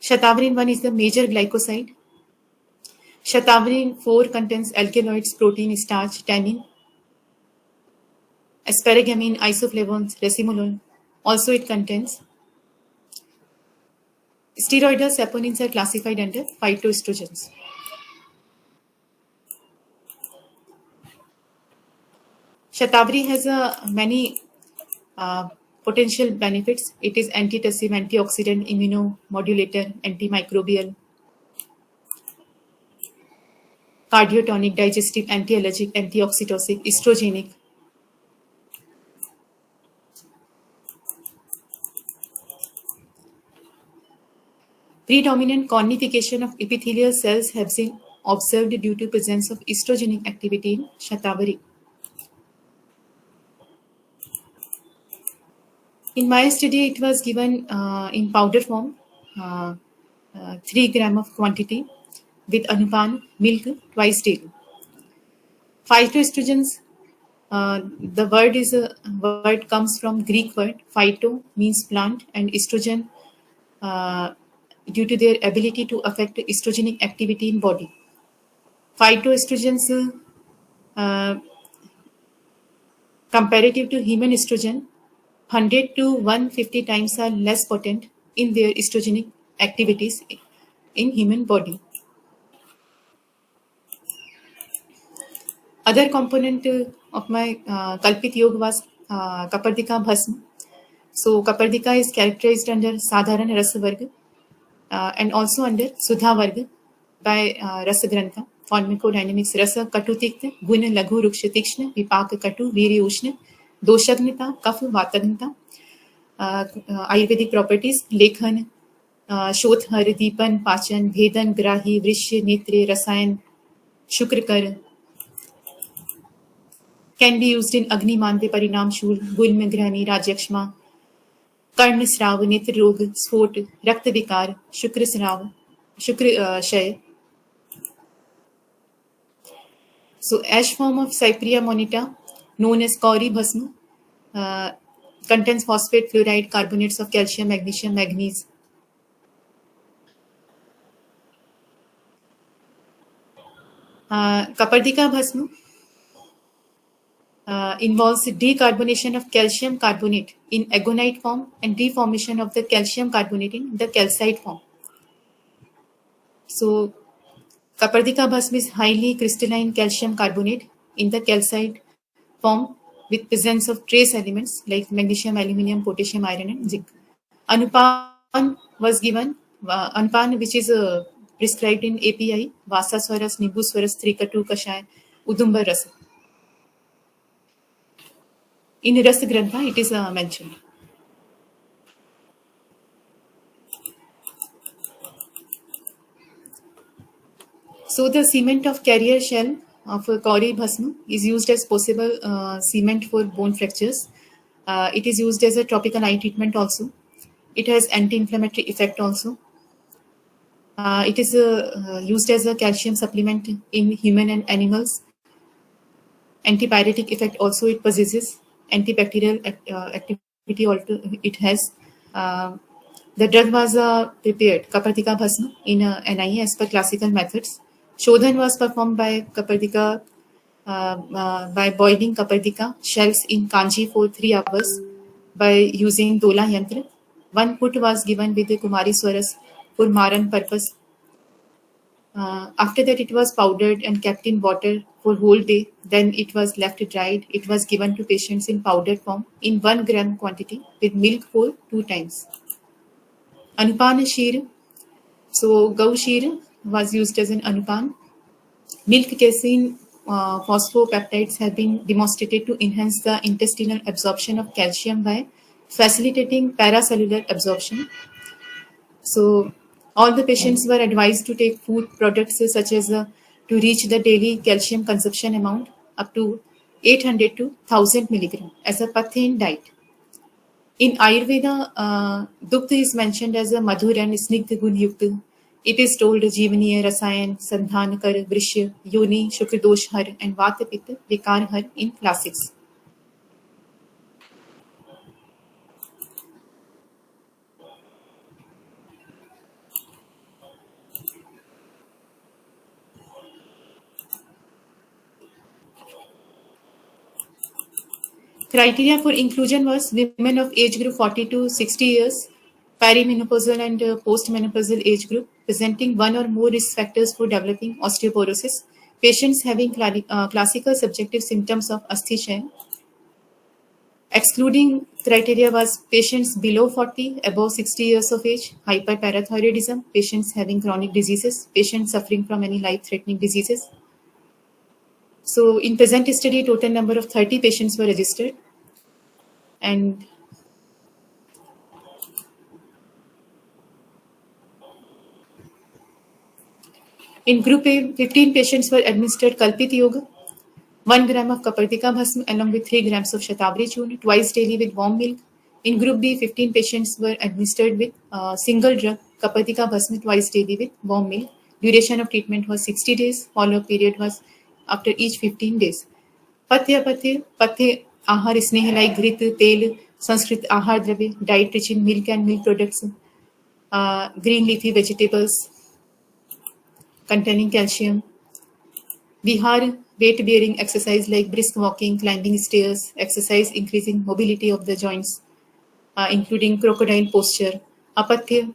Shatawarin 1 is the major glycoside. Shatawarin 4 contains alkaloids, protein, starch, tannin, asparaginine, isoflavones, racemolol. Also it contains. Steroidal saponins are classified under phytoestrogens. Shatavari has many potential benefits. It is antitussive, antioxidant, immunomodulator, antimicrobial, cardiotonic, digestive, anti-allergic, antioxytocic, estrogenic. Predominant cornification of epithelial cells has been observed due to presence of estrogenic activity in shatavari. In my study, it was given in powder form, 3 gram of quantity with anupan milk twice daily. Phytoestrogens, the word comes from Greek word phyto means plant and estrogen due to their ability to affect estrogenic activity in body. Phytoestrogens comparative to human estrogen 100 to 150 times are less potent in their estrogenic activities in human body. Other component of my Kalpit Yoga was Kapardika Bhasma. So Kapardika is characterized under Sadharan Rasa Varga and also under Sudha Varga by Rasa Grantha. Pharmacodynamics Rasa Katu Tikta, Guna Laghu Ruksha Tikshna, Vipaka Katu, Viri Ushna, Doshagnita, Kafu Vatagnita. Ayurvedic properties लेखन शोथ हर दीपन पाचन भेदन ग्राही वृश्य नेत्र रसायन शुक्रकर can be used in अग्निमांद्य परिणाम शूल गुल्म ग्रहणी राजयक्ष्मा कर्ण स्राव नेत्र रोग स्फोट रक्त विकार शुक्र स्राव शुक्र क्षय. So ash form of Cypria monita known as Kauri Bhasma contains phosphate, fluoride, carbonates of calcium, magnesium, manganese. Kapardika Bhasma involves decarbonation of calcium carbonate in agonite form and deformation of the calcium carbonate in the calcite form. So, Kapardika Bhasma is highly crystalline calcium carbonate in the calcite form with presence of trace elements like magnesium, aluminium, potassium, iron, and zinc. Anupan was given, Anupan which is prescribed in API, Vasa Swaras, Nimbu Swaras, Trikatu Kashaya, Udumba Rasa. In Rasa Grantha, it is mentioned. So the cement of carrier shell of Kauri Bhasma is used as possible cement for bone fractures. It is used as a tropical eye treatment also. It has anti-inflammatory effect also. It is used as a calcium supplement in human and animals. Antipyretic effect also it possesses. Antibacterial activity also it has. The drug was prepared, Kapardika Bhasma, in NIE as per classical methods. Shodhan was performed by Kapardika by boiling Kapardika shells in kanji for 3 hours by using Dola Yantra. 1 put was given with the Kumari Swaras for Maran purpose. After that, it was powdered and kept in water for whole day. Then it was left dried. It was given to patients in powdered form in 1 gram quantity with milk for 2 times. Anupan Sheer. So, Gau Sheer was used as an Anupan. Milk casein phosphopeptides have been demonstrated to enhance the intestinal absorption of calcium by facilitating paracellular absorption. So all the patients were advised to take food products such as to reach the daily calcium consumption amount up to 800 to 1000 milligram as a pathin diet. In Ayurveda, Dukta is mentioned as a madhur and snigdha gun yukta. It is told Jeevaniya, Rasayan, Sandhan Kar, Vrishya, Yoni, Shukradosh Har, and Vata Pitta, Vikar Har in classics. Criteria for inclusion was women of age group 40 to 60 years, perimenopausal and postmenopausal age group, presenting one or more risk factors for developing osteoporosis, patients having classical subjective symptoms of asthenia. Excluding criteria was patients below 40, above 60 years of age, hyperparathyroidism, patients having chronic diseases, patients suffering from any life-threatening diseases. So in present study, total number of 30 patients were registered, and in group A, 15 patients were administered Kalpit Yoga, 1 gram of Kapardika Bhasma along with 3 grams of Shatabri Churna twice daily with warm milk. In group B, 15 patients were administered with single drug Kapardika Bhasma twice daily with warm milk. Duration of treatment was 60 days. Follow-up period was after each 15 days. Patya Ahar Sneha like Grit, Tel, Sanskrit Ahar Dravya, diet rich in milk and milk products, green leafy vegetables containing calcium. Vihar, weight bearing exercise like brisk walking, climbing stairs, exercise increasing mobility of the joints, including crocodile posture. Apatya,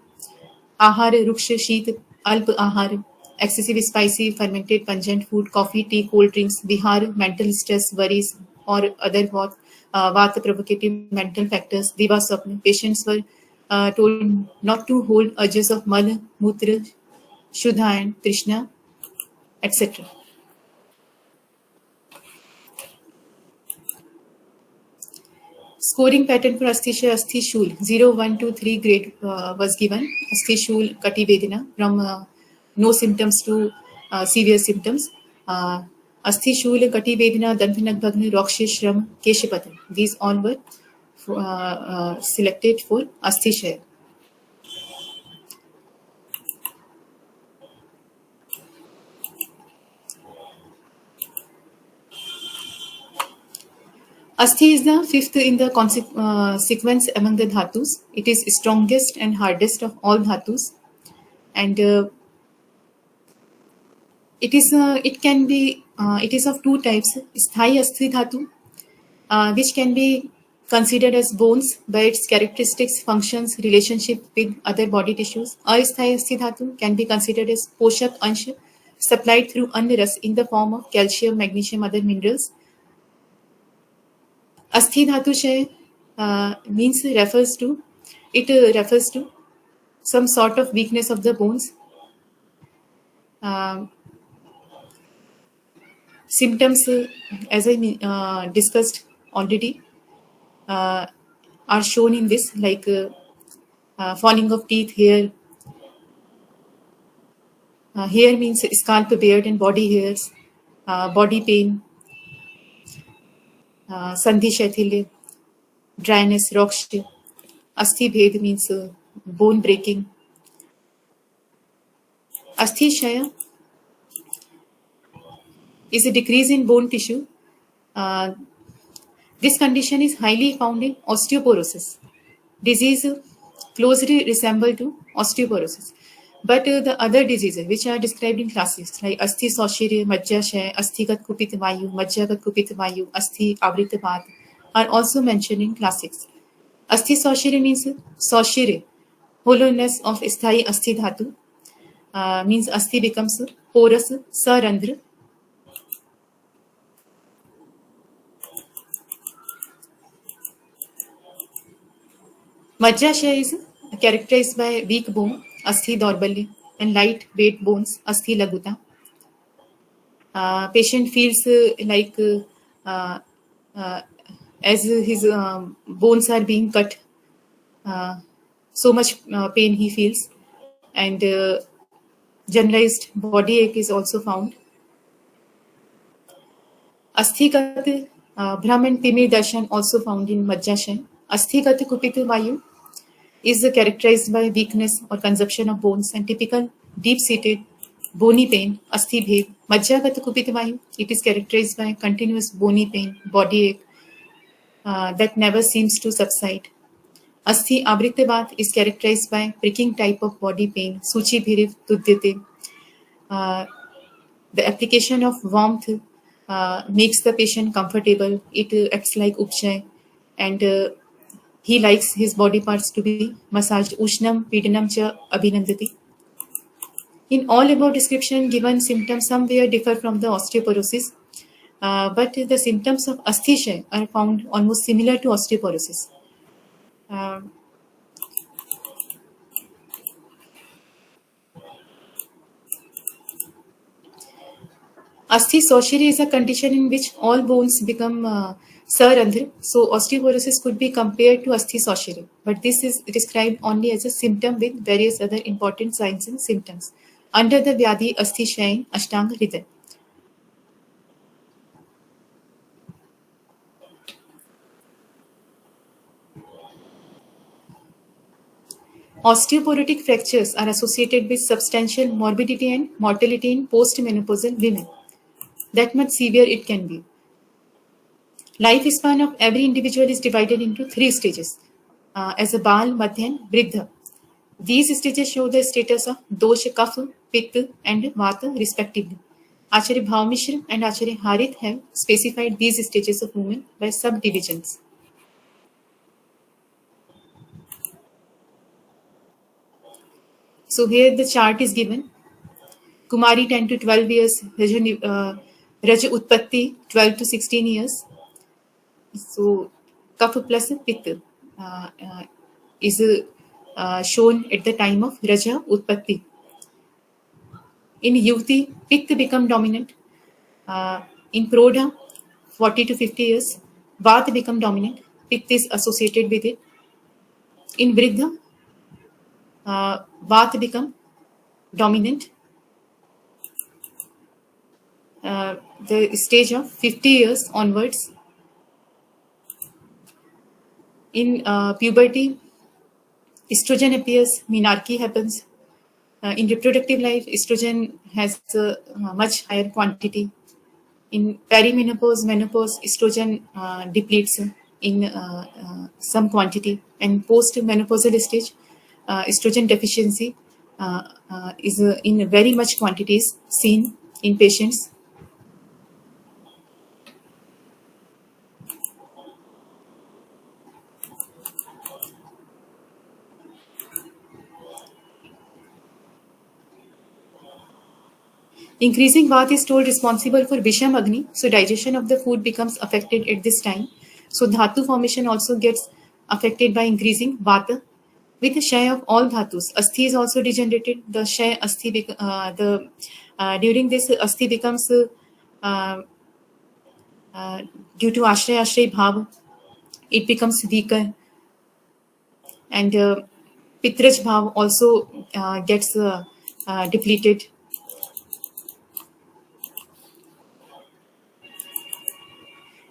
ahar, ruksha, sheet, alp ahar, excessive spicy, fermented, pungent food, coffee, tea, cold drinks. Vihar, mental stress, worries, or other vata provocative mental factors. Diva Swapna, patients were told not to hold urges of Mala, Mutra, Shuddha, and Trishna, etc. Scoring pattern for Asthi Shul 0, 1, 2, 3 grade was given. Asthi Shul Kati Vedana from no symptoms to severe symptoms. Asthi Shul Kati Vedana Dantanak Bhagna Roksha Shram Keshapatan. These all were selected for Asthi Shaya. Asthi is the fifth in the sequence among the dhatus. It is strongest and hardest of all dhatus, and it is of two types: sthai asthi dhatu, which can be considered as bones by its characteristics, functions, relationship with other body tissues. Asthai asthi dhatu can be considered as poshak ansh supplied through anna in the form of calcium, magnesium, other minerals. Asthi dhatu shay refers to some sort of weakness of the bones. Symptoms, as I discussed already, are shown in this, like falling of teeth, hair. Hair means scalp, beard, and body hairs. Body pain, sandhi shaithilya, dryness, roksha. Asthi bhed means bone breaking. Asthi shaya is a decrease in bone tissue. This condition is highly found in osteoporosis. Disease closely resemble to osteoporosis. But the other diseases which are described in classes like Asthi Saushirya, Majjashay, Asthigat Kupit Vayu, Majjagat Kupit Vayu, Asthi Avritavat are also mentioned in classics. Asthi Saushirya means Saushirya, hollowness of Sthai Asthi Dhatu, means Asthi becomes porous, Sarandra. Majjashay is characterized by weak bone, Asthi Dorbalya, and light weight bones, Asthi Laguta. Patient feels like as his bones are being cut, so much pain he feels. and generalized body ache is also found. Asthigat Bhram and Timir Darshan also found in Majjashay. Asthigat Kupit Vayu is characterized by weakness or consumption of bones and typical deep-seated bony pain, asthi bhed. Majjagat Kupit Vayu, it is characterized by continuous bony pain, body ache that never seems to subside. Asthi Avrityavat is characterized by pricking type of body pain, Suchi Bhiriv Tudyate. The application of warmth makes the patient comfortable. It acts like upchay, and he likes his body parts to be massaged. Ushnam Pidinam cha Abhinandati. In all above description, given symptoms somewhere differ from the osteoporosis, but the symptoms of asthishya are found almost similar to osteoporosis. Asthi-sorcery is a condition in which all bones become sarandhra. So osteoporosis could be compared to asthi-sorcery, but this is described only as a symptom with various other important signs and symptoms under the Vyadhi Asthi-Shayan Ashtanga Hriday. Osteoporotic fractures are associated with substantial morbidity and mortality in postmenopausal women. That much severe it can be. Lifespan of every individual is divided into 3 stages as a Bal, Madhyan, Vriddha. These stages show the status of Dosha, Kapha, Pitta and Vata respectively. Acharya Bhavmishra and Acharya Harith have specified these stages of women by subdivisions. So here the chart is given. Kumari 10 to 12 years, Raja Utpatti 12 to 16 years. So Kapha plus Pitta is shown at the time of Raja Utpatti. In Yuvti, Pitta become dominant. In Prodha, 40 to 50 years, Vata become dominant. Pitta is associated with it. In Vriddha, Vata become dominant. The stage of 50 years onwards. In puberty, estrogen appears, menarche happens. In reproductive life, estrogen has a much higher quantity. In perimenopause, menopause, estrogen depletes in some quantity. And post-menopausal stage, estrogen deficiency is in very much quantities seen in patients. Increasing Vata is told responsible for Visham Agni, so digestion of the food becomes affected at this time. So Dhatu formation also gets affected by increasing Vata. With the Shaya of all Dhatus, Asthi is also degenerated. The Shaya Asthi, during this Asthi becomes due to Ashray Bhav, it becomes weaker. And Pitraj Bhav also gets depleted.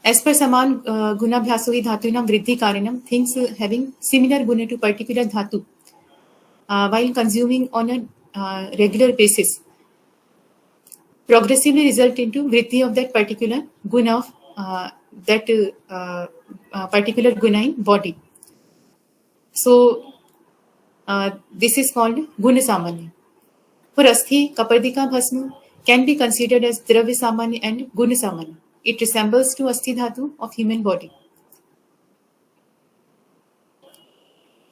As per Saman Gunabhyasohi Dhatunam Vriddhi Karanam, things having similar guna to particular dhatu, while consuming on a regular basis, progressively result into vriddhi of that particular guna of that particular guna in body. So this is called Guna Samanya. For Asthi, Kapardika Bhasma can be considered as Dravya Samanya and Guna Samanya. It resembles to Asthi Dhatu of human body.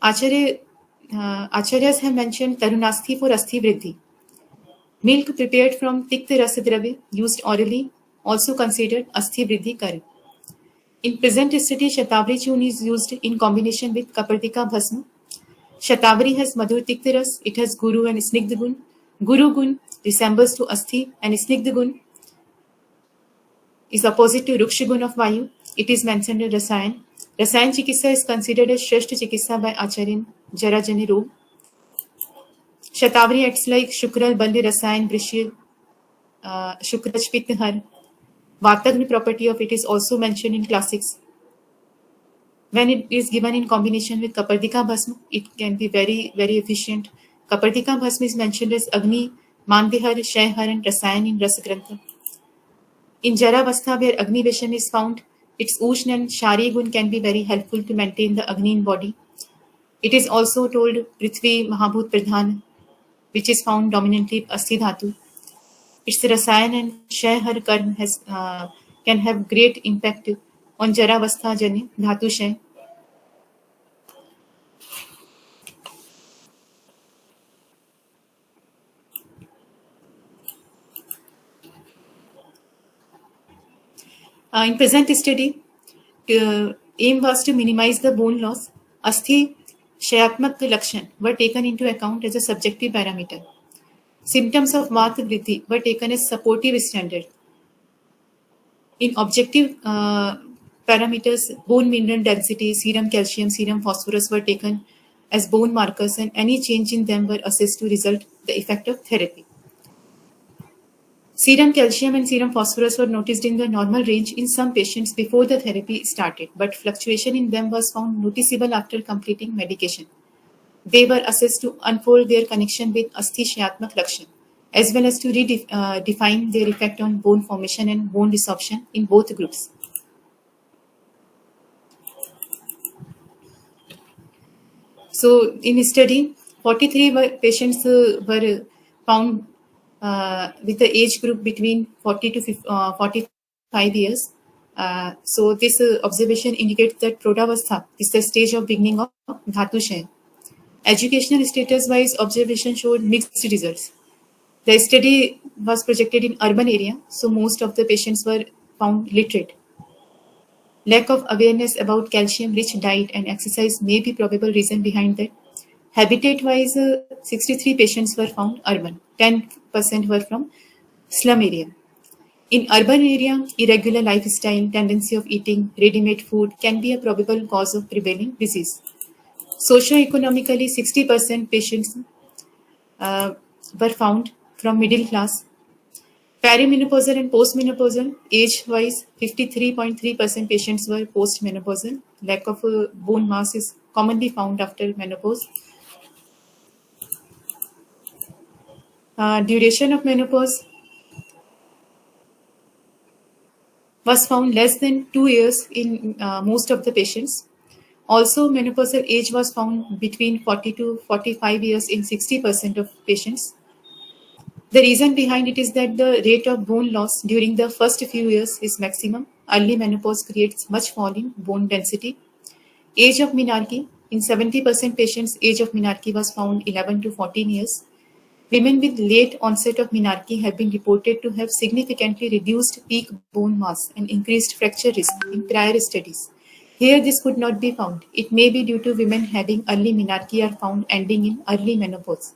Acharyas have mentioned Tarunasthi for Asthi Vriddhi. Milk prepared from Tikta Rasa Dravya used orally, also considered Asthi Vriddhi Kari. In present study, Shatavari Churna is used in combination with Kapardika Bhasma. Shatavari has Madhur Tikta Ras, it has Guru and Snigdha Gun. Guru Gun resembles to Asthi and Snigdha Gun is opposite to Ruksha Gun of Vayu. It is mentioned in Rasayan. Rasayan Chikitsa is considered as Shrestha Chikitsa by Acharya Jarajani Rog. Shatavari acts like Shukral, Balya, Rasayan, Brishya, Shukraj, Pittahar. Vatagni property of it is also mentioned in classics. When it is given in combination with Kapardika Bhasma, it can be very, very efficient. Kapardika Bhasma is mentioned as Agni, Mandihar, Shaihar, and Rasayan in Rasagrantha. In Jaravastha, where Agni Visham is found, its Ushna and Shari gun can be very helpful to maintain the Agni in body. It is also told Prithvi Mahabhut Pradhan, which is found dominantly Asti Dhatu. Its Rasayan and Shaihar Karm can have great impact on Jaravastha Jani Dhatu Shay. In present study, aim was to minimize the bone loss. Asthi Shayatmak Lakshan were taken into account as a subjective parameter. Symptoms of Vat Vriddhi were taken as supportive standard. In objective parameters, bone mineral density, serum calcium, serum phosphorus were taken as bone markers, and any change in them were assessed to result the effect of therapy. Serum calcium and serum phosphorus were noticed in the normal range in some patients before the therapy started, but fluctuation in them was found noticeable after completing medication. They were assessed to unfold their connection with Asthi Shayatmak Lakshan, as well as to redefine their effect on bone formation and bone resorption in both groups. So, in study, 43 patients were found with the age group between 40 to 45 years. So, this observation indicates that Prodavastha is the stage of beginning of Dhatu Shayan. Educational status-wise, observation showed mixed results. The study was projected in urban area, so most of the patients were found literate. Lack of awareness about calcium-rich diet and exercise may be probable reason behind that. Habitat-wise, 63 patients were found urban, 10% were from slum area. In urban area, irregular lifestyle, tendency of eating ready-made food can be a probable cause of prevailing disease. Socio-economically, 60% patients were found from middle class. Perimenopausal and postmenopausal, age-wise, 53.3% patients were postmenopausal. Lack of bone mass is commonly found after menopause. Duration of menopause was found less than 2 years in most of the patients. Also, menopausal age was found between 40 to 45 years in 60% of patients. The reason behind it is that the rate of bone loss during the first few years is maximum. Early menopause creates much fall in bone density. Age of menarche. In 70% patients, age of menarche was found 11 to 14 years. Women with late onset of menarche have been reported to have significantly reduced peak bone mass and increased fracture risk in prior studies. Here, this could not be found. It may be due to women having early menarche are found ending in early menopause.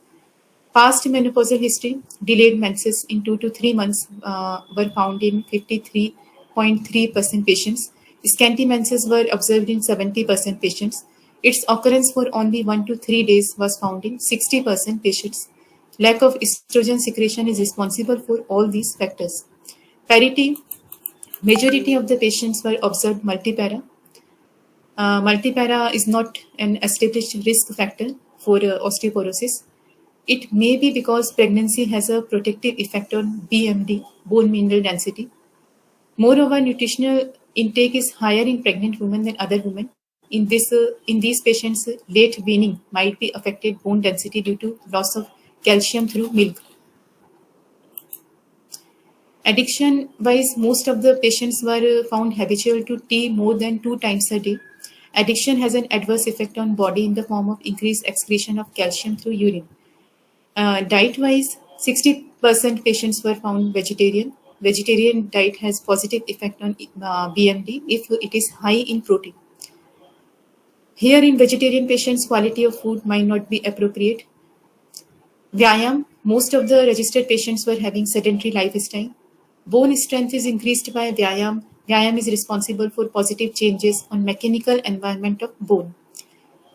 Past menopausal history, delayed menses in 2 to 3 months were found in 53.3% patients. Scanty menses were observed in 70% patients. Its occurrence for only 1 to 3 days was found in 60% patients. Lack of estrogen secretion is responsible for all these factors. Parity, majority of the patients were observed multipara. Multipara is not an established risk factor for osteoporosis. It may be because pregnancy has a protective effect on BMD, bone mineral density. Moreover, nutritional intake is higher in pregnant women than other women. In these patients, late weaning might be affected bone density due to loss of calcium through milk. Addiction-wise, most of the patients were found habitual to tea more than 2 times a day. Addiction has an adverse effect on body in the form of increased excretion of calcium through urine. Diet-wise, 60% patients were found vegetarian. Vegetarian diet has positive effect on BMD if it is high in protein. Here in vegetarian patients, quality of food might not be appropriate. Vyayam, most of the registered patients were having sedentary lifestyle. Bone strength is increased by Vyayam. Vyayam is responsible for positive changes on mechanical environment of bone.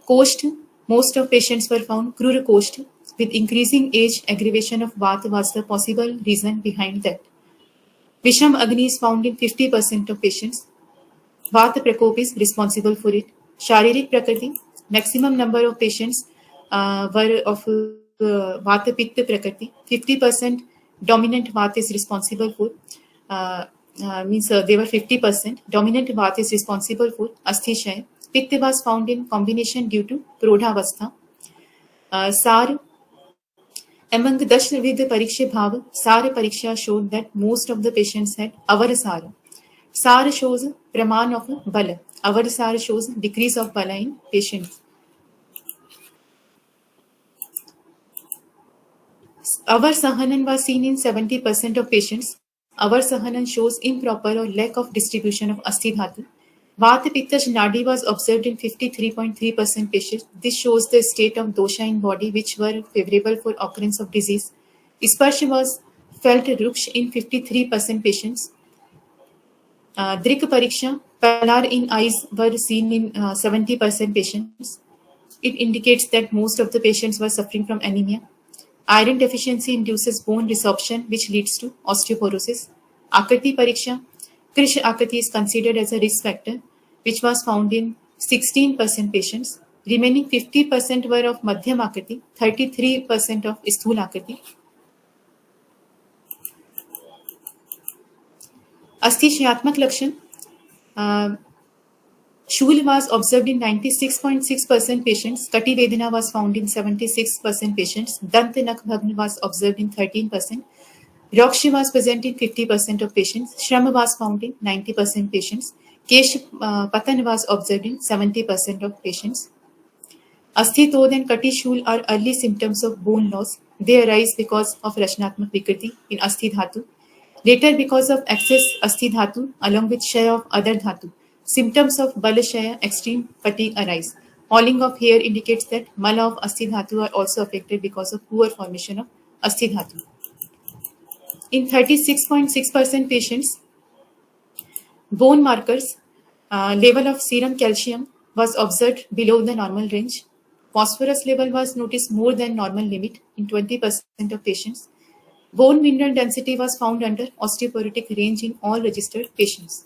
Coast, most of patients were found Krura Coast. With increasing age, aggravation of Vata was the possible reason behind that. Visham Agni is found in 50% of patients. Vata Prakop is responsible for it. Sharirik Prakriti, maximum number of patients were of Vata Pitta Prakriti. 50% dominant Vata is responsible for, they were 50%. Dominant Vata is responsible for Asthishaya. Pitta was found in combination due to Prodhavastha. SAR, among Dashnavid Pariksha Bhav, SAR Pariksha showed that most of the patients had Avarasara. SAR shows Praman of Bala. Avarasara shows decrease of Bala in patients. Avarsahanan was seen in 70% of patients. Avarsahanan shows improper or lack of distribution of Asthi Dhatu. Vata Pitta Nadi was observed in 53.3% patients. This shows the state of dosha in body which were favorable for occurrence of disease. Sparsha was felt Ruksh in 53% patients. Drik Pariksha, Palar in eyes were seen in 70% patients. It indicates that most of the patients were suffering from anemia. Iron deficiency induces bone resorption, which leads to osteoporosis. Akriti Pariksha, Krish Akriti is considered as a risk factor, which was found in 16% patients. Remaining 50% were of Madhyam Akriti, 33% of Sthul Akriti. Asthishayatmak Lakshan, Shul was observed in 96.6% patients. Kati Vedana was found in 76% patients. Dant Nak Bhagna was observed in 13%. Rakshi was present in 50% of patients. Shrama was found in 90% patients. Kesh Patan was observed in 70% of patients. Asthi Tod and Kati Shul are early symptoms of bone loss. They arise because of Rashnatmak Vikriti in Asthi Dhatu. Later, because of excess Asthi Dhatu along with Shaya of other Dhatu, symptoms of Balashaya, extreme fatigue arise. Falling of hair indicates that Mala of Asthi Dhatu are also affected because of poor formation of Asthi Dhatu. In 36.6% patients, bone markers, level of serum calcium was observed below the normal range. Phosphorus level was noticed more than normal limit in 20% of patients. Bone mineral density was found under osteoporotic range in all registered patients.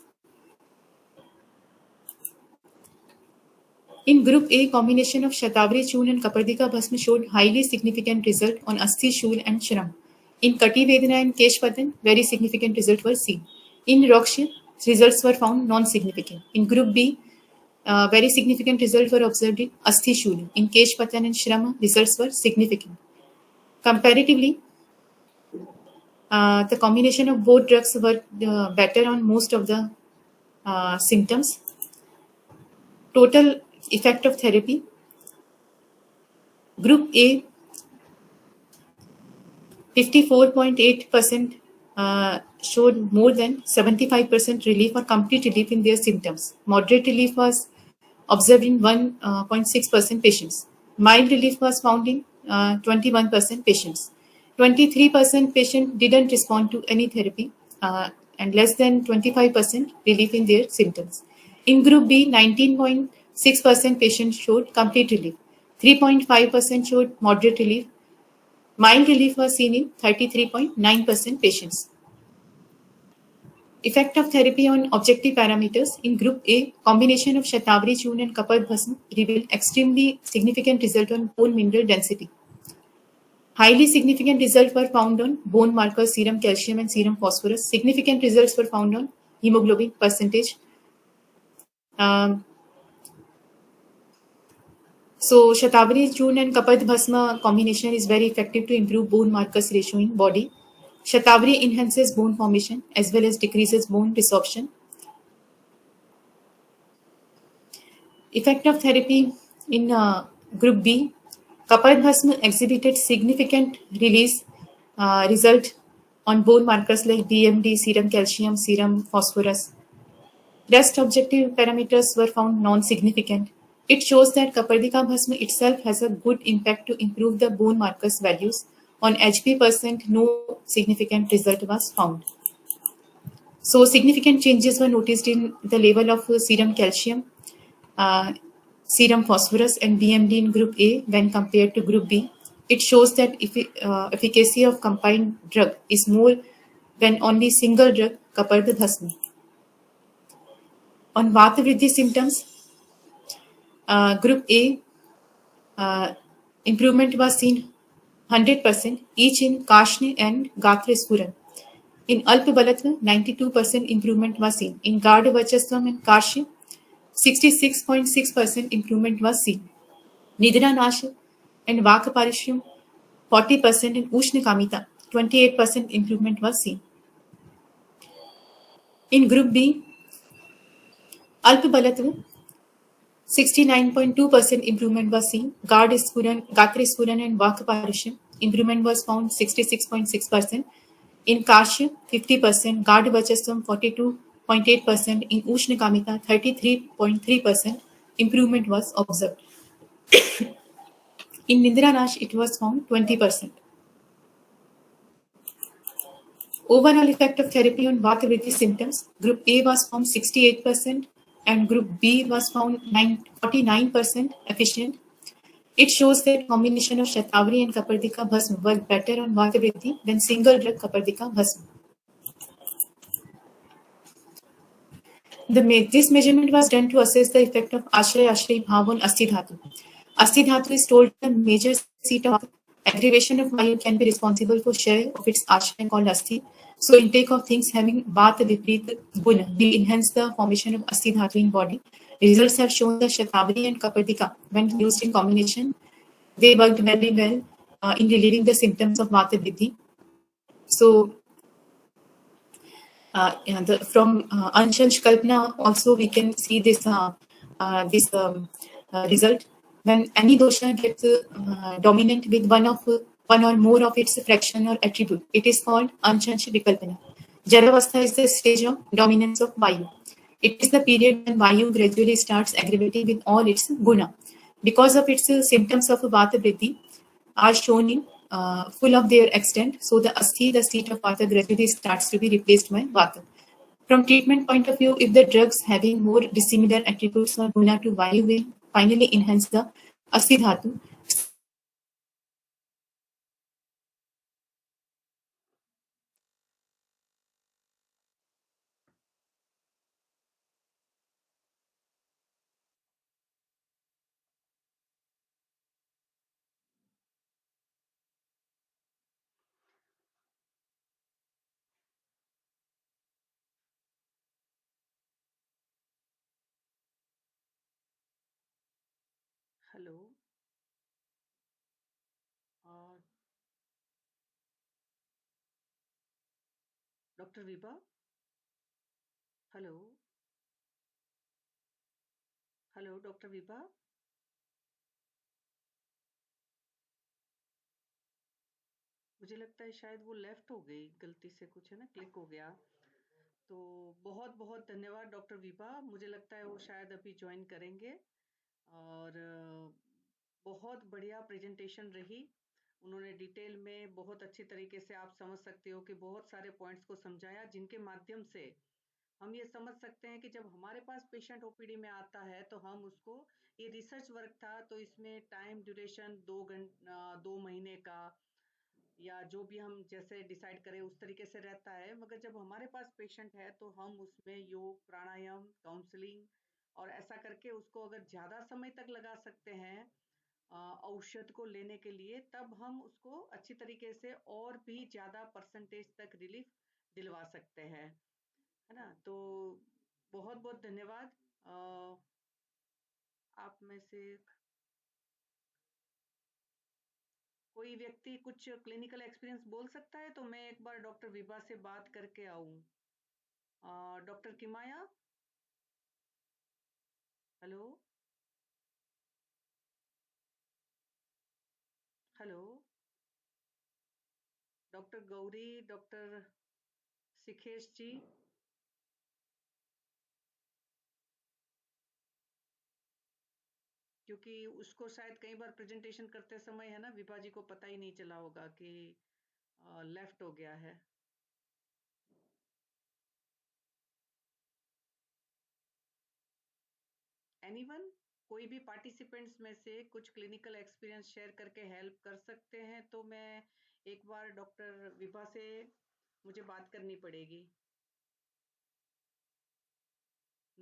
In group A, combination of Shatavari Churna and Kapardika Bhasma showed highly significant result on Asthi Shul and Shram. In Kati Vedana and Keshpatan, very significant results were seen. In Rakshi, results were found non-significant. In group B, very significant results were observed in Asthi Shul. In Keshpatan and Shrama, results were significant. Comparatively, the combination of both drugs were better on most of the symptoms. Total effect of therapy. Group A, 54.8% showed more than 75% relief or complete relief in their symptoms. Moderate relief was observed in 1.6% patients. Mild relief was found in 21% patients. 23% patients didn't respond to any therapy and less than 25% relief in their symptoms. In group B, 19.6% patients showed complete relief. 3.5% showed moderate relief. Mild relief was seen in 33.9% patients. Effect of therapy on objective parameters. In group A, combination of Shatavari Churna and Kapat Bhasma revealed extremely significant result on bone mineral density. Highly significant results were found on bone markers, serum calcium and serum phosphorus. Significant results were found on hemoglobin percentage. So Shatavari Churna and Kapat Bhasma combination is very effective to improve bone markers ratio in body. Shatavari enhances bone formation as well as decreases bone resorption. Effect of therapy in group B, Kapat Bhasma exhibited significant release result on bone markers like BMD, serum calcium, serum phosphorus. Rest objective parameters were found non-significant. It shows that Kapardika Bhasma itself has a good impact to improve the bone markers values. On HP%, no significant result was found. So significant changes were noticed in the level of serum calcium, serum phosphorus and BMD in group A when compared to group B. It shows that efficacy of combined drug is more than only single drug Kapardhasma. On Vata Vriddhi symptoms, Group A improvement was seen 100% each in Kashni and Gatra Spuran. In Alpa Balatva, 92% improvement was seen. In Garda Vachastvam and Kashi, 66.6% improvement was seen. Nidra Nash and Vakaparishyam, 40% in Ushna Kamita, 28% improvement was seen. In Group B, Alpa Balatva, 69.2% improvement was seen. Gatra Spuran and Vakaparishyam, improvement was found 66.6%. In Kashya, 50%, Gard Vachasam 42.8%, in Ushna Kamita 33.3% improvement was observed. In Nindra Nash, it was found 20%. Overall effect of therapy on Vata symptoms, Group A was found 68% and Group B was found 49% efficient. It shows that combination of Shatavari and Kapardika Bhasma work better on Vata than single drug Kapardika Bhasma. This measurement was done to assess the effect of Ashray Bhav on Asti Dhatu. Asti Dhatu is told the major seat of aggravation of Vayu can be responsible for share of its Ashray called Asti. So intake of things having Vata Viprit Guna will enhance the formation of Asti Dhatu in body. Results have shown that Shatavari and Kapardika, when used in combination, they worked very well in relieving the symptoms of Vata Vriddhi. So from Anshansh Kalpana also we can see this result. When any dosha gets dominant with one or more of its fraction or attribute, it is called Anshansh Vikalpana. Jaravastha is the stage of dominance of Vayu. It is the period when Vayu gradually starts aggravating with all its guna. Because of its symptoms of Vata Vriddhi are shown in full of their extent. So the Asti, the seat of Vata, gradually starts to be replaced by Vata. From treatment point of view, if the drugs having more dissimilar attributes or guna to Vayu will finally enhance the Asti Dhatu. Hello. Uh, Dr. Viba? Hello. Hello doctor Vibha. मुझे लगता है शायद वो left हो गई गलती से, कुछ है ना, क्लिक हो गया. तो बहुत बहुत धन्यवाद डॉक्टर विभा. मुझे लगता है वो शायद अभी ज्वाइन करेंगे. और बहुत बढ़िया प्रेजेंटेशन रही. उन्होंने डिटेल में बहुत अच्छी तरीके से, आप समझ सकते हो कि बहुत सारे पॉइंट्स को समझाया, जिनके माध्यम से हम ये समझ सकते हैं कि जब हमारे पास पेशेंट ओपीडी में आता है तो हम उसको, ये रिसर्च वर्क था तो इसमें टाइम ड्यूरेशन 2 महीने का या जो भी हम जैसे डिसाइड करें उस तरीके से रहता है. मगर जब हमारे पास पेशेंट है तो हम उसमें योग, प्राणायाम, काउंसलिंग और ऐसा करके उसको अगर ज्यादा समय तक लगा सकते हैं औषध को लेने के लिए, तब हम उसको अच्छी तरीके से और भी ज्यादा परसेंटेज तक रिलीफ दिलवा सकते हैं, है ना. तो बहुत बहुत धन्यवाद. आप में से कोई व्यक्ति कुछ क्लिनिकल एक्सपीरियंस बोल सकता है तो मैं एक बार डॉक्टर विभा से बात करके आऊं. Doctor Kimaya. Hello. Hello. Doctor Gauri, doctor Sikhesh ji. क्योंकि उसको शायद कई बार प्रेजेंटेशन करते समय, है ना, विभा जी को पता ही नहीं चला होगा कि लेफ्ट हो गया है. एनीवन? कोई भी पार्टिसिपेंट्स में से कुछ क्लिनिकल एक्सपीरियंस शेयर करके हेल्प कर सकते हैं, तो मैं एक बार डॉक्टर विभा से मुझे बात करनी पड़ेगी.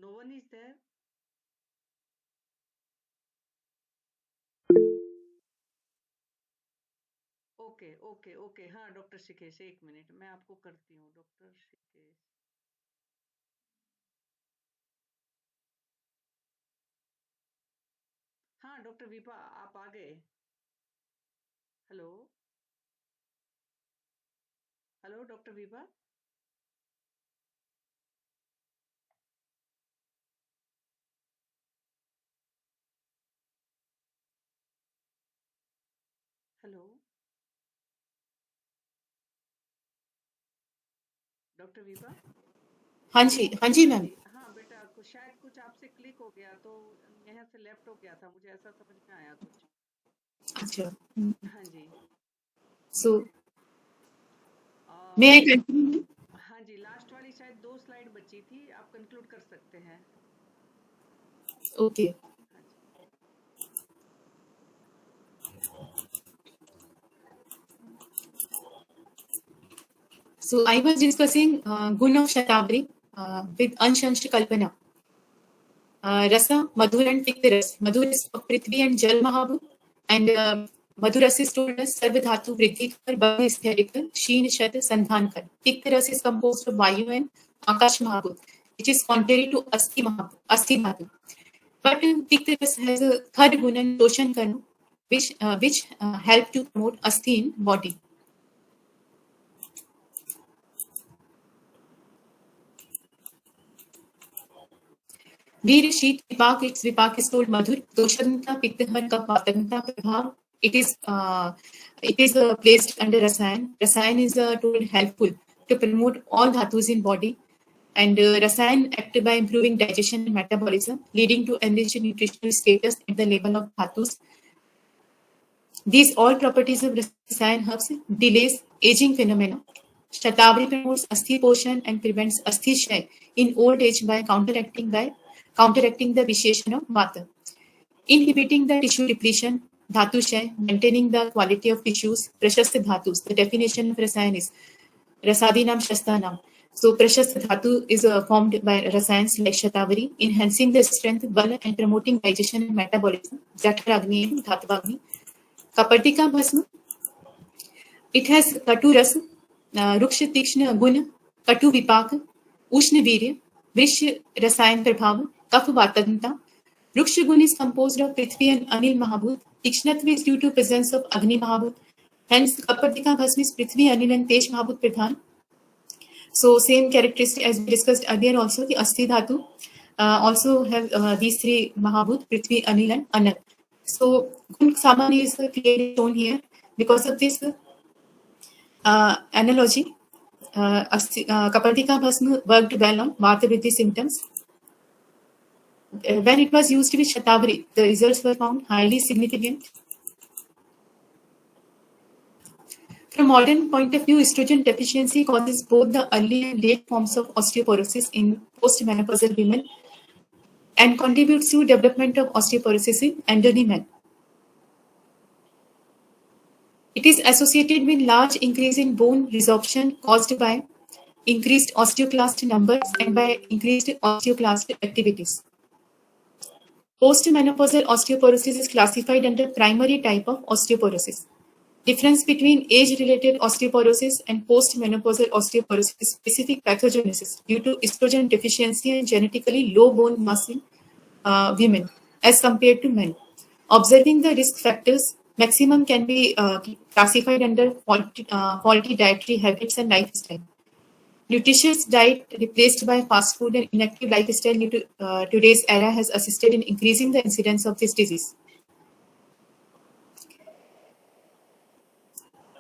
No one is there. Okay okay okay, हाँ डॉक्टर शिकेश, एक मिनट मैं आपको करती हूँ. डॉक्टर शिकेश, हाँ डॉक्टर विभा आप आ गए. Hello. Hello doctor Vibha. Hello doctor Vibha. हाँ जी हाँ मैम. जी, हाँ बेटा, कुछ शायद कुछ आपसे क्लिक हो गया, तो यहाँ से लेफ्ट हो गया था, मुझे ऐसा समझ में आया कुछ. अच्छा. हाँ जी. सो आ, मे आई कंटिन्यू. हाँ जी, लास्ट वाली शायद 2 स्लाइड बची थी, आप कंक्लूड कर सकते हैं. ओके. हाँ जी. So I was discussing Gun of Shatavari with Anshansht Kalpana. Rasa, Madhur and Piktaras. Madhur is of Prithvi and Jal Mahabhu. And Madhuras is told us Sarvadhatu Vriddhikar, Bhava is spherical, Sheen Shat Sandhankar. Piktaras is composed of Vayu and Akash Mahabhu, which is contrary to Asti Mahabhu, Asti Dhatu. But Piktaras has a third gun and Toshan Kanu, which help to promote Asti in body. वीर शीत विपाक, its vipak is told madhur. Doshanta pittahar ka patanta prabhav. It is placed under rasayan. Rasayan is told helpful to promote all dhatus in body. And rasayan act by improving digestion and metabolism, leading to enriched nutritional status at the level of dhatus. These all properties of rasayan herbs delays aging phenomena. Shatavari promotes asthi poshan and prevents asthi shay in old age by counteracting the visheshan of vata, inhibiting the tissue depletion, dhatu shay, maintaining the quality of tissues, prashast dhatus. The definition of rasayan is rasadinam shastanam. So prashast dhatu is formed by rasayans like shatavari, enhancing the strength, bala, and promoting digestion and metabolism. Jataragni and dhatavagni. Kapartika bhasma. It has katu ras, ruksha tikshna gun, katu vipak, ushna virya, vrish rasayan prabhav, kaf vatanta. Ruksha gun is composed of Prithvi and Anil Mahabhut. Tikshnatva is due to presence of Agni Mahabhut. Hence, Kapadika Bhasma is Prithvi, Anil and Tej Mahabhut Pradhan. So, same characteristic as we discussed earlier also, the Asti Dhatu also have these three Mahabhut, Prithvi, Anil and Anil. So, Gun Samani is clearly shown here. Because of this analogy, Kapadika Bhasma worked well on Vata Vriddhi symptoms. When it was used with Shatavari, the results were found highly significant. From modern point of view, estrogen deficiency causes both the early and late forms of osteoporosis in postmenopausal women and contributes to development of osteoporosis in elderly men. It is associated with large increase in bone resorption caused by increased osteoclast numbers and by increased osteoclast activities. Postmenopausal osteoporosis is classified under primary type of osteoporosis. Difference between age-related osteoporosis and postmenopausal osteoporosis is specific pathogenesis due to estrogen deficiency and genetically low bone mass in women as compared to men. Observing the risk factors, maximum can be classified under faulty dietary habits and lifestyle. Nutritious diet replaced by fast food and inactive lifestyle due to today's era has assisted in increasing the incidence of this disease.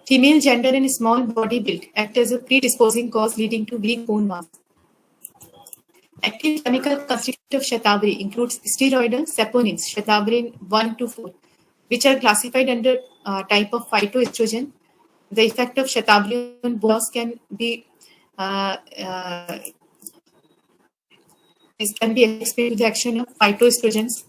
Female gender and small body build act as a predisposing cause leading to weak bone mass. Active chemical constituent of Shatavari includes steroidal saponins, Shatavari 1 to 4, which are classified under type of phytoestrogen. The effect of Shatavari on bone can be explained with the action of phytoestrogens.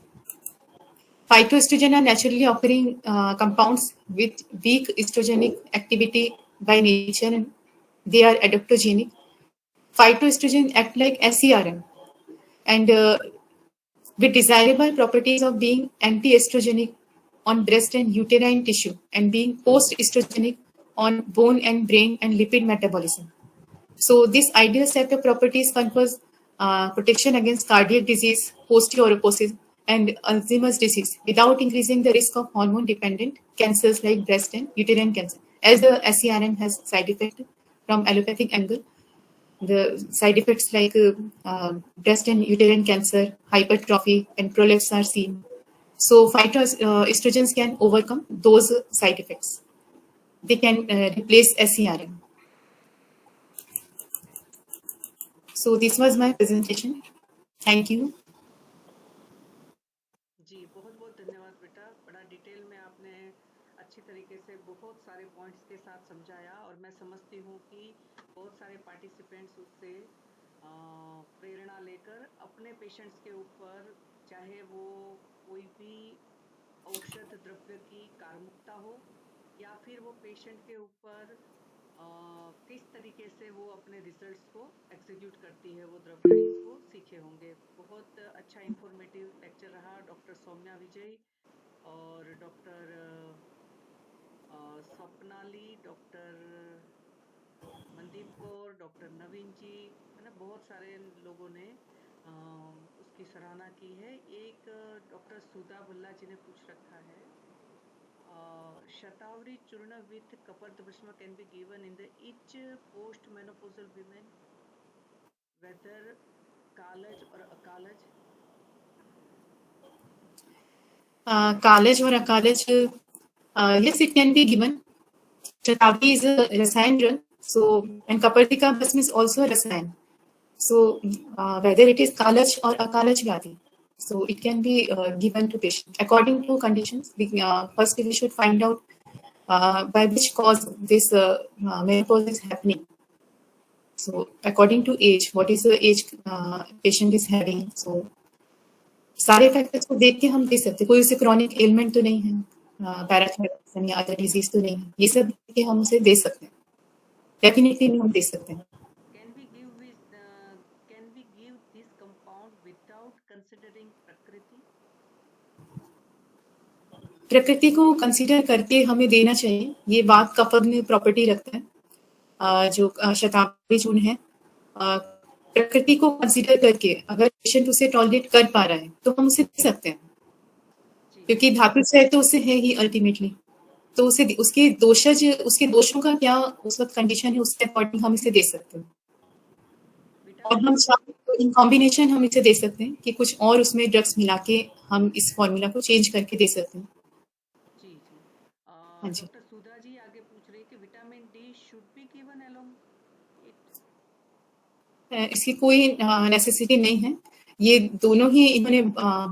Phytoestrogen are naturally occurring compounds with weak estrogenic activity by nature, and they are adaptogenic. Phytoestrogen act like SERM and with desirable properties of being anti-estrogenic on breast and uterine tissue and being post-estrogenic on bone and brain and lipid metabolism. So this ideal set of properties confers protection against cardiac disease, osteoporosis, and Alzheimer's disease without increasing the risk of hormone-dependent cancers like breast and uterine cancer. As the SERM has side effect from allopathic angle, the side effects like breast and uterine cancer, hypertrophy, and prolapse are seen. So phytoestrogens can overcome those side effects. They can replace SERM. So this was my presentation. Thank you. जी, बहुत बहुत धन्यवाद बेटा। बड़ा detail में आपने अच्छी तरीके से बहुत सारे पॉइंट्स के साथ समझाया और मैं समझती हूँ कि बहुत सारे पार्टिसिपेंट्स उससे प्रेरणा लेकर अपने पेशेंट्स के ऊपर, चाहे वो कोई भी औषध द्रव्य की कारमुकता हो या फिर वो पेशेंट के ऊपर किस तरीके से वो अपने रिजल्ट्स को एग्जीक्यूट करती है वो द्रव्य, इसको सीखे होंगे। बहुत अच्छा इंफॉर्मेटिव लेक्चर रहा डॉक्टर सौम्या विजय और doctor Swapnali, doctor Mandeep Kaur, doctor Naveen ji, है ना, बहुत सारे लोगों ने उसकी सराहना की है। एक डॉक्टर सुधा भल्ला जी ने पूछ रखा है, शतावरी चूर्ण with kapardhapasma can be given in the each post-menopausal women, whether Kalaj or Akalaj? College or a college, yes, it can be given. Shatavari is a Rasayan drug, so and Kapardika Bhasm is also a Rasayan. So whether it is Kalaj or Akalaj Vyadhi, so it can be given to patient according to conditions. First, we should find out by which cause this menopause is happening. So according to age, what is the age patient is having? So सारे factors को देख के हम दे सकते हैं। कोई उसे chronic element तो नहीं है, पैराथायरॉइडिज्म या अदर डिजीज तो नहीं है, ये सब देख के हम उसे दे सकते हैं। डेफिनेटली हम दे सकते हैं। Can we give this compound without considering prakriti? प्रकृति को कंसीडर करके हमें देना चाहिए। ये बात कफर में प्रॉपर्टी रखता है, जो शतावरी चूर्ण है। प्रकृति को कंसीडर करके अगर पेशेंट उसे टॉलरेट कर पा रहा है तो हम उसे दे सकते हैं, क्योंकि धातु से तो उसे है ही अल्टीमेटली। तो उसे उसके दोषज, उसके दोषों का क्या उस वक्त कंडीशन है, उसके अकॉर्डिंग हम इसे दे सकते हैं। और हम चाहें तो इन कॉम्बिनेशन हम इसे दे सकते हैं कि कुछ और उसमें ड्रग्स मिला के हम इस फॉर्मूला को चेंज करके दे सकते हैं। जी जी। हाँ जी। डॉक्टर सुधा जी आगे पूछ रही है कि vitamin D should be given along it? इसकी कोई नेसेसिटी नहीं है। ये दोनों ही इन्होंने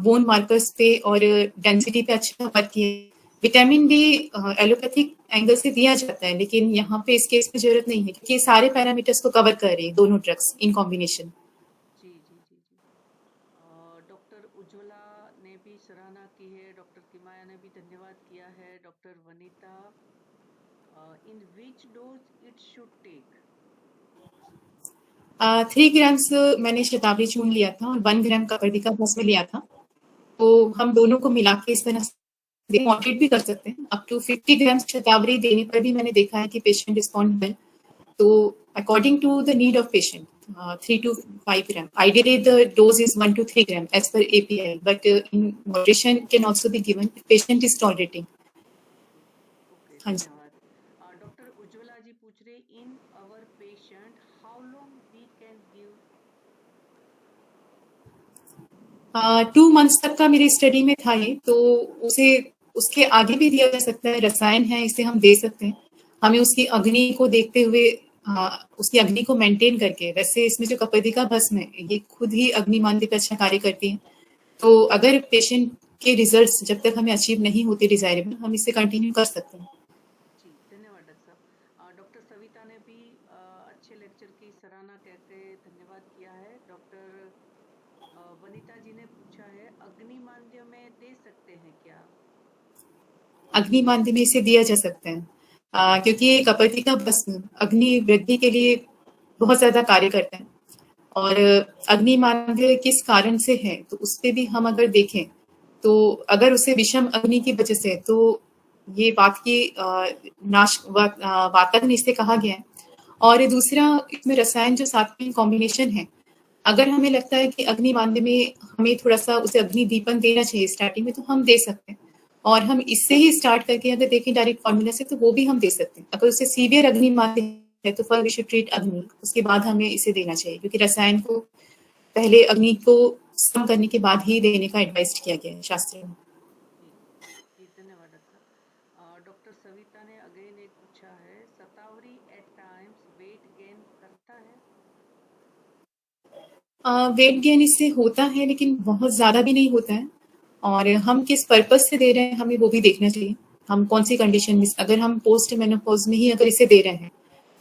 बोन मार्कर्स पे और डेंसिटी पे अच्छा वर्क किया। विटामिन डी एलोपैथिक एंगल से दिया जाता है, लेकिन यहाँ पे इस केस में जरूरत नहीं है क्योंकि ये सारे पैरामीटर्स को कवर कर रहे हैं दोनों ड्रग्स इन कॉम्बिनेशन। जी जी जी जी। डॉक्टर उज्ज्वला ने भी सराहना की है, डॉक्टर किमाया ने भी धन्यवाद किया है, doctor Vanita, in which dose it should take? 3 grams मैंने शतावरी चूर्ण लिया था और 1 ग्राम कपर्दिका भस्म लिया था। तो हम दोनों को मिला के इस तरह से मॉडरेट भी कर सकते हैं। अप टू 50 ग्राम्स शतावरी देने पर भी मैंने देखा है कि पेशेंट रिस्पॉन्ड है। तो according to the need of patient, 3 to 5 gram. Ideally, the dose is 1 to 3 gram as per API, but in moderation can also be given if patient is tolerating. हाँ जी। डॉक्टर उज्ज्वला जी पूछ रहे, in our patient how long we can give? 2 months तक का मेरी study में था ये, तो उसे उसके आगे भी दिया जा सकता है। रसायन है, इसे हम दे सकते हैं। हमें उसकी अग्नि को देखते हुए उसकी अग्नि को मेंटेन करके, वैसे इसमें जो कपर्दिका भस्म है ये खुद ही अग्नि मानते पे अच्छा कार्य करती है। तो अगर पेशेंट के रिजल्ट्स जब तक हमें अचीव नहीं होते डिजायरेबल, हम इसे कंटिन्यू कर सकते हैं। जी धन्यवाद डॉक्टर साहब। डॉक्टर सविता ने भी अच्छे लेक्चर की सराहना कहते धन्यवाद किया है। डॉक्टर वनिता जी ने पूछा है, अग्नि मांद्य में दे सकते हैं क्या? अग्नि मांद्य में इसे दिया जा सकता है, क्योंकि ये कपर्दिका भस्म अग्नि वृद्धि के लिए बहुत ज्यादा कार्य करता है। और अग्नि मांद्य किस कारण से है, तो उस पे भी हम अगर देखें, तो अगर उसे विषम अग्नि की वजह से है, तो ये बात की वातग्नि इसे कहा गया है। और दूसरा, इसमें रसायन जो साथ में कॉम्बिनेशन है, अगर हमें लगता है कि अग्नि मांद्य में हमें थोड़ा सा उसे अग्नि दीपन देना चाहिए स्टार्टिंग में, तो हम दे सकते हैं। और हम इससे ही स्टार्ट करके अगर देखें डायरेक्ट फॉर्मूला से, तो वो भी हम दे सकते हैं। अगर उसे सीवियर अग्नि मांद्य है, तो फर्स्ट वी शुड ट्रीट अग्नि, उसके बाद हमें इसे देना चाहिए, क्योंकि रसायन को पहले अग्नि को कम करने के बाद ही देने का एडवाइस किया गया है शास्त्र में। जी जी, धन्यवाद डॉक्टर। डॉक्टर सविता ने अगेन एक पूछा है, शतावरी एट टाइम्स वेट गेन करता है? वेट गेन इससे होता है, लेकिन बहुत ज्यादा भी नहीं होता है। और हम किस पर्पज से दे रहे हैं, हमें वो भी देखना चाहिए। हम कौन सी कंडीशन में, अगर हम पोस्ट मेनोपॉज में ही अगर इसे दे रहे हैं,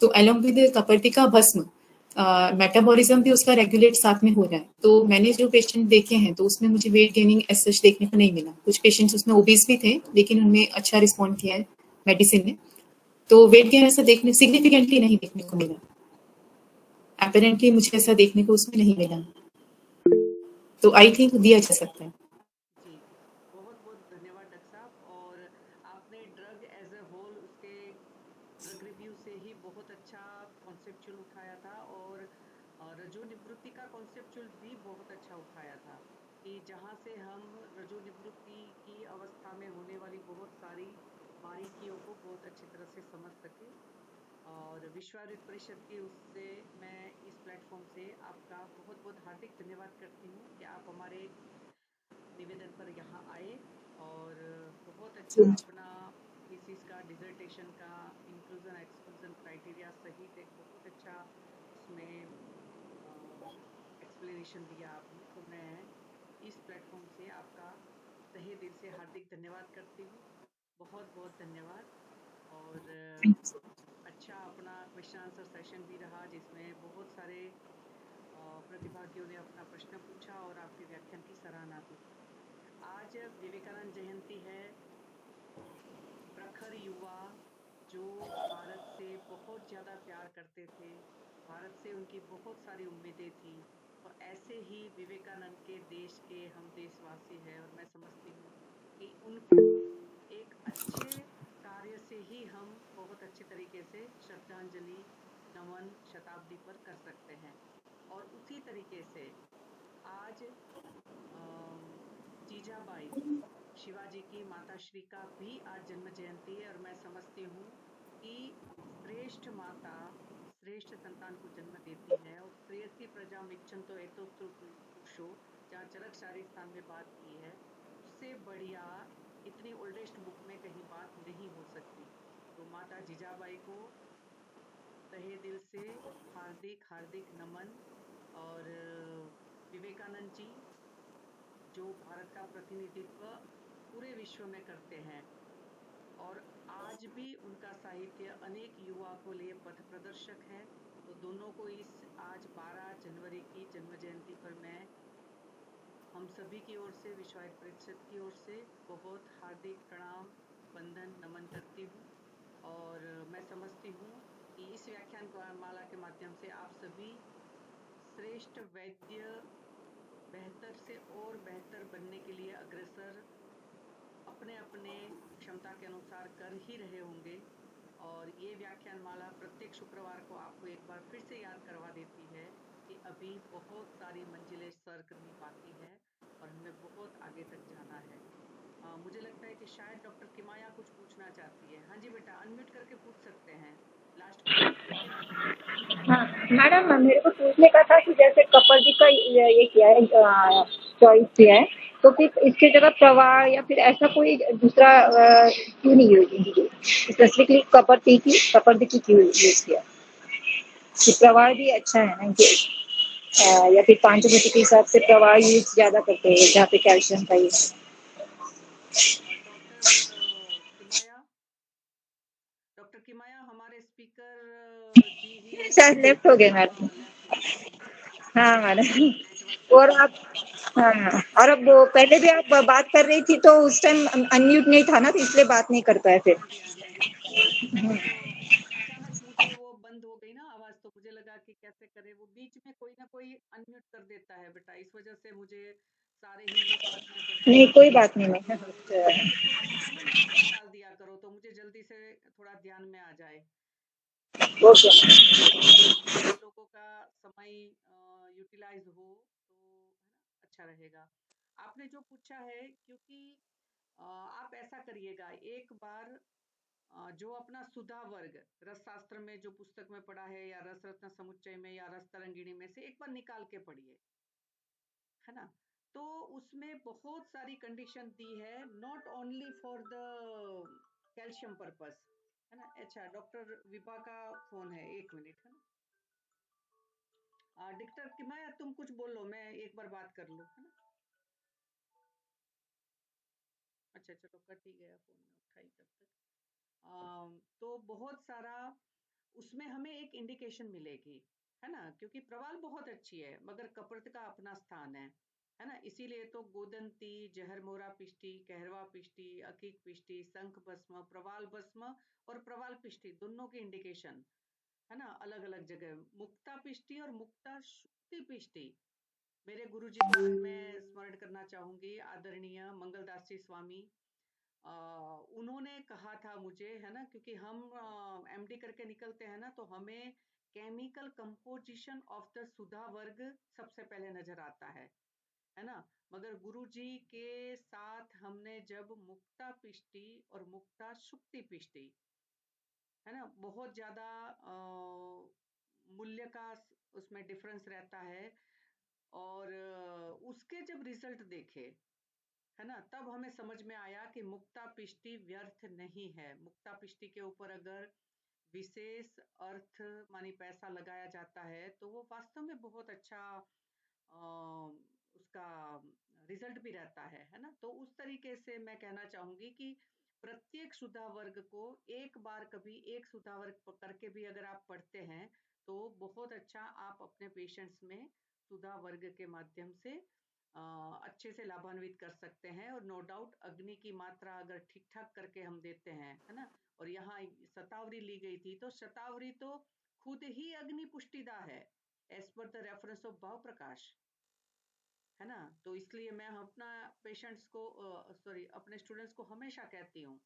तो एलोंग विद कपर्दिका भस्म मेटाबॉलिज्म भी उसका रेगुलेट साथ में हो रहा है। तो मैंने जो पेशेंट देखे हैं, तो उसमें मुझे वेट गेनिंग एज सच देखने को नहीं मिला। कुछ पेशेंट्स उसमें ओबीस भी थे, लेकिन उनमें अच्छा रिस्पॉन्ड किया है मेडिसिन ने। तो वेट गेन ऐसा देखने सिग्निफिकेंटली नहीं देखने को मिला। अपेरेंटली मुझे ऐसा देखने को उसमें नहीं मिला। तो आई थिंक दिया जा सकता है। जी, बहुत बहुत धन्यवाद डॉक्टर साहब। और आपने ड्रग एज ए होल, उसके ड्रग रिव्यू से ही बहुत अच्छा कॉन्सेप्चुअल उठाया था। और रजो निवृत्ति का कॉन्सेप्चुअल भी बहुत अच्छा उठाया था, कि जहाँ से हम रजो निवृत्ति की अवस्था में होने वाली बहुत सारी बारीकियों को बहुत अच्छी तरह से समझ सके। और विश्वामित्र परिषद की उससे मैं इस प्लेटफॉर्म से आपका बहुत बहुत हार्दिक धन्यवाद करती हूँ कि आप हमारे निवेदन पर यहाँ आए और बहुत अच्छा अपना थीसिस का, डिसर्टेशन का इंक्लूजन एक्सक्लूजन क्राइटेरिया सहित एक बहुत अच्छा उसमें एक्सप्लेनेशन दिया आपने। तो मैं इस प्लेटफॉर्म से आपका तहे दिल से हार्दिक धन्यवाद करती हूँ। बहुत बहुत धन्यवाद। और अच्छा अपना क्वेश्चन आंसर सेशन भी रहा, जिसमें बहुत सारे प्रतिभागियों ने अपना प्रश्न पूछा और आपके व्याख्यान की सराहना भी की। आज विवेकानंद जयंती है। प्रखर युवा जो भारत से बहुत ज़्यादा प्यार करते थे, भारत से उनकी बहुत सारी उम्मीदें थी, और ऐसे ही विवेकानंद के देश के हम देशवासी हैं। और मैं समझती हूँ कि उनको एक अच्छे कार्य से ही हम बहुत अच्छे तरीके से श्रद्धांजलि नमन शताब्दी पर कर सकते हैं। और उसी तरीके से आज जीजाबाई, शिवाजी की माता श्री का भी आज जन्म जयंती है। और मैं समझती हूँ कि श्रेष्ठ माता श्रेष्ठ संतान को जन्म देती है। और प्रेयसी प्रजा मिच्छन्तो एतोस्तु पुरुषो, जहाँ चरकशारी स्थान में बात की है, उससे बढ़िया इतनी ओल्डेस्ट बुक में कहीं बात नहीं हो सकती। तो माता जीजाबाई को तहे दिल से हार्दिक हार्दिक नमन। और विवेकानंद जी जो भारत का प्रतिनिधित्व पूरे विश्व में करते हैं, और आज भी उनका साहित्य अनेक युवा को लिए पथ प्रदर्शक है। तो दोनों को इस आज 12 जनवरी की जन्म जयंती पर मैं हम सभी की ओर से, विश्वामित्र परिषद की ओर से बहुत हार्दिक प्रणाम, वंदन, नमन करती हूँ। और मैं समझती हूँ कि इस व्याख्यान माला के माध्यम से आप सभी श्रेष्ठ वैद्य बेहतर से और बेहतर बनने के लिए अग्रसर अपने अपने क्षमता के अनुसार कर ही रहे होंगे। और ये व्याख्यान माला प्रत्येक शुक्रवार को आपको एक बार फिर से याद करवा देती है कि अभी बहुत सारी मंजिलें सर करनी बाकी है और हमें बहुत आगे तक जाना है। मुझे लगता है कि शायद डॉक्टर किमाया कुछ पूछना चाहती है। हाँ जी बेटा, अनम्यूट करके पूछ सकते हैं। Last question. हाँ मैडम, मेरे को पूछने का था कि जैसे कपल जी का ये किया है, चॉइस किया है, तो फिर इसके जगह प्रवाह या फिर ऐसा कोई दूसरा क्यों नहीं यूज, स्पेसिफिकली कपर टी की, कपर टी की क्यों यूज किया? कि प्रवाह भी अच्छा है ना कि या फिर पांचभूति के हिसाब से प्रवाह यूज ज्यादा करते हैं जहाँ पे कैल्शियम का यूज। डॉक्टर किमाया हमारे स्पीकर जी ही शायद लेफ्ट हो गए मैडम। लेफ्ट हो गए। हाँ मैडम। और आप हाँ, और अब वो पहले भी आप बात कर रही थी तो उस टाइम अनम्यूट नहीं था ना, तो इसलिए बात नहीं कर पाए फिर। हाँ जी, हाँ जी, हाँ जी। वो तो अचानक मुझे वो बंद हो गई ना आवाज, तो मुझे लगा कि कैसे करे, वो बीच में कोई ना कोई अनम्यूट कर देता है बेटा, इस वजह से मुझे सारे ही म्यूट रखने पड़ते नहीं, हैं। कोई बात नहीं, मैं मुझे थोड़ा सा ना म्यूट में डाल दिया करो तो मुझे जल्दी से थोड़ा ध्यान में आ जाए, ओके। ताकि लोगों का समय यूटिलाइज हो, तो है ना, अच्छा रहेगा। आपने जो पूछा है, क्योंकि आप ऐसा करिएगा एक बार, जो अपना सुधा वर्ग रस शास्त्र में जो पुस्तक में पढ़ा है, या रस रत्न समुच्चय में, या रस तरंगिणी में से एक बार निकाल के पढ़िए, है ना। तो उसमें बहुत सारी कंडीशन दी है, not only for the calcium purpose, है ना। अच्छा, डॉक्टर विभा का फोन है, 1 मिनट, है ना। डॉक्टर कि मैं, तुम कुछ बोलो, मैं एक बार बात कर लूं, है ना। अच्छा चलो, कट ही गया फोन, में उठाई तब तक। तो बहुत सारा उसमें हमें एक इंडिकेशन मिलेगी, है ना, क्योंकि प्रवाल बहुत अच्छी है मगर कपर्त का अपना स्थान है ना। इसीलिए तो गोदंती, जहरमोरा पिष्टी, कहरवा पिष्टी, अकीक पिष्टी, शंख भस्म, प्रवाल भस्म और प्रवाल पिष्टी दोनों की इंडिकेशन, है ना, अलग अलग जगह। मुक्ता पिष्टी और मुक्ता शुक्ति पिष्टी, मेरे गुरुजी का मैं स्मरण करना चाहूंगी, आदरणीय मंगलदास जी स्वामी। अ, उन्होंने कहा था मुझे, है ना, क्योंकि हम एमडी करके निकलते हैं ना, तो हमें केमिकल कंपोजिशन ऑफ द सुधा वर्ग सबसे पहले नजर आता है ना। मगर गुरुजी के साथ हमने जब मुक्ता पिष्टी और मुक्ता शुक्ति पिष्टी, है ना, बहुत ज्यादा मूल्य का उसमें डिफरेंस रहता है, और उसके जब रिजल्ट देखे, है ना, तब हमें समझ में आया कि मुक्ता पिष्टी व्यर्थ नहीं है। मुक्ता पिष्टी के ऊपर अगर विशेष अर्थ मानी पैसा लगाया जाता है तो वो वास्तव में बहुत अच्छा उसका रिजल्ट भी रहता है ना। तो उस तरीके से मैं कहना चाहूंगी कि प्रत्येक सुधा वर्ग को एक बार कभी एक सुधा वर्ग करके भी अगर आप पढ़ते हैं, तो बहुत अच्छा आप अपने पेशेंट्स में सुधा वर्ग के माध्यम से अच्छे से लाभान्वित कर सकते हैं। और नो डाउट अग्नि की मात्रा अगर ठीक ठाक करके हम देते हैं, है ना, और यहाँ शतावरी ली गई थी, तो शतावरी तो खुद ही अग्नि पुष्टिदा है, as per the reference of भाव प्रकाश, है ना। तो इसलिए मैं अपना पेशेंट्स को, सॉरी, अपने स्टूडेंट्स को हमेशा कहती हूँ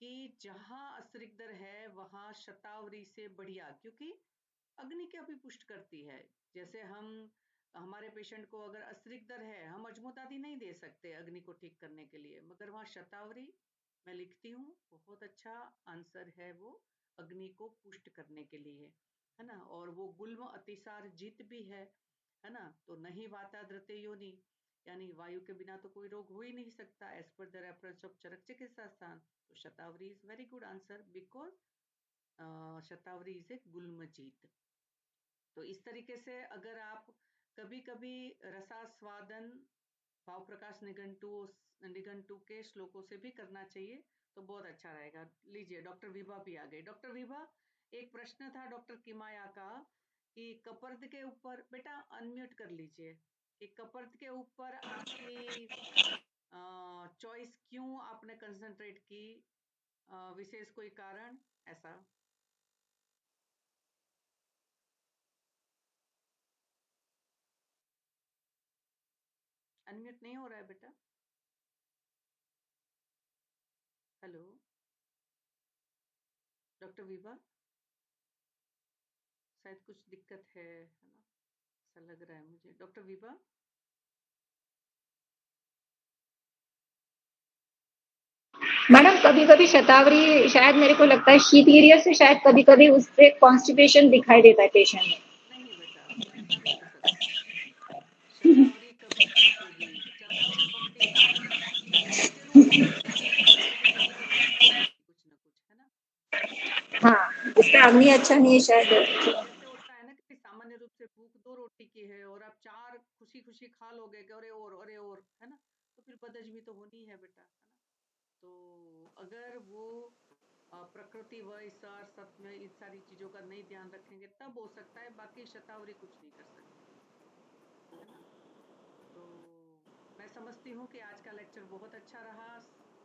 कि जहां अस्रिकदर है वहां शतावरी से बढ़िया, क्योंकि अग्नि क्या भी पुष्ट करती है। जैसे हम हमारे पेशेंट को अगर अस्रिकदर है, हम अजमोद आदि नहीं दे सकते अग्नि को ठीक करने के लिए, मगर वहाँ शतावरी मैं लिखती हूँ, बहुत अच्छा आंसर है वो अग्नि को पुष्ट करने के लिए, है ना। और वो गुल्म अतिसार जीत भी है ना। तो नहीं वाताद्रते योनि, यानी वायु के बिना तो कोई रोग हो ही नहीं सकता, as per the reference of चरक चिकित्सा स्थान। तो Shatavari is very good answer, because Shatavari is a gulma jit. तो इस तरीके से अगर आप कभी कभी रसास्वादन भाव प्रकाश निघंटु निघंटु के श्लोकों से भी करना चाहिए, तो बहुत अच्छा रहेगा। लीजिए, डॉक्टर विभा भी आ गई। डॉक्टर विभा, एक प्रश्न था डॉक्टर किमाया का, कि कपर्द के ऊपर, बेटा अनम्यूट कर लीजिए, कि कपर्द के ऊपर आपकी चॉइस क्यों आपने कंसंट्रेट की, विशेष कोई कारण ऐसा। अनम्यूट नहीं हो रहा है बेटा, हेलो डॉक्टर विभा, शायद कुछ दिक्कत है ना, ऐसा लग रहा है मुझे। डॉक्टर विभा, मैडम, कभी कभी शतावरी शायद मेरे को लगता है शीत वीर्य से शायद कभी कभी उससे कॉन्स्टिपेशन दिखाई देता है पेशेंट में। नहीं बेटा, ऐसा नहीं हो सकता, शतावरी कभी नहीं दिखेगी। शतावरी भक्ति का नित्य रूप दिखाती है, कभी तो कभी तो दिखाती रहेगी कुछ ना कुछ, है ना। हाँ, उसका अग्नि अच्छा नहीं है शायद। जैसे होता है ना कि सामान्य रूप से भूख 2 रोटी की है और आप 4 खुशी खुशी खा लोगे कि अरे और, है ना, तो फिर बदहजमी तो होनी है बेटा, है ना। तो अगर वो प्रकृति व ईश्वर सत्य में इन सारी चीजों का नहीं ध्यान रखेंगे तब हो सकता है, बाकी शतावरी कुछ नहीं कर सकती, है ना। समझती हूँ कि आज का लेक्चर बहुत अच्छा रहा।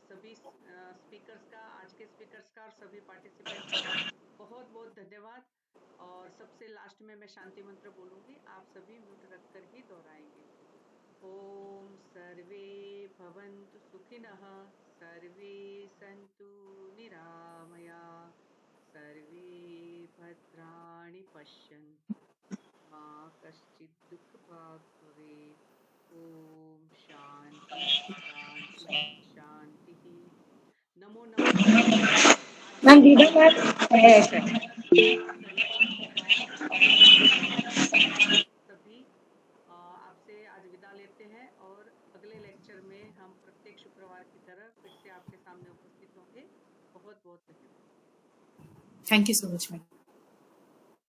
सभी स्पीकर्स का, आज के स्पीकर्स का और सभी पार्टिसिपेंट्स का बहुत बहुत धन्यवाद। और सबसे लास्ट में मैं शांति मंत्र बोलूँगी, आप सभी म्यूट रखकर ही दोहराएंगे। ओम सर्वे भवन्तु सुखिनः, सर्वे सन्तु निरामया, सर्वे भद्राणि पश्यन्तु, मा कश्चित् दुःखभाग् भवेत्। ओम शांति शांति शांति। नमो नमः। मैम दीदा मैम है सर। सभी आपसे आज विदा लेते हैं और अगले लेक्चर में हम प्रत्येक शुक्रवार की तरह फिर से आपके सामने उपस्थित होंगे। बहुत बहुत धन्यवाद। Thank you so much, ma'am.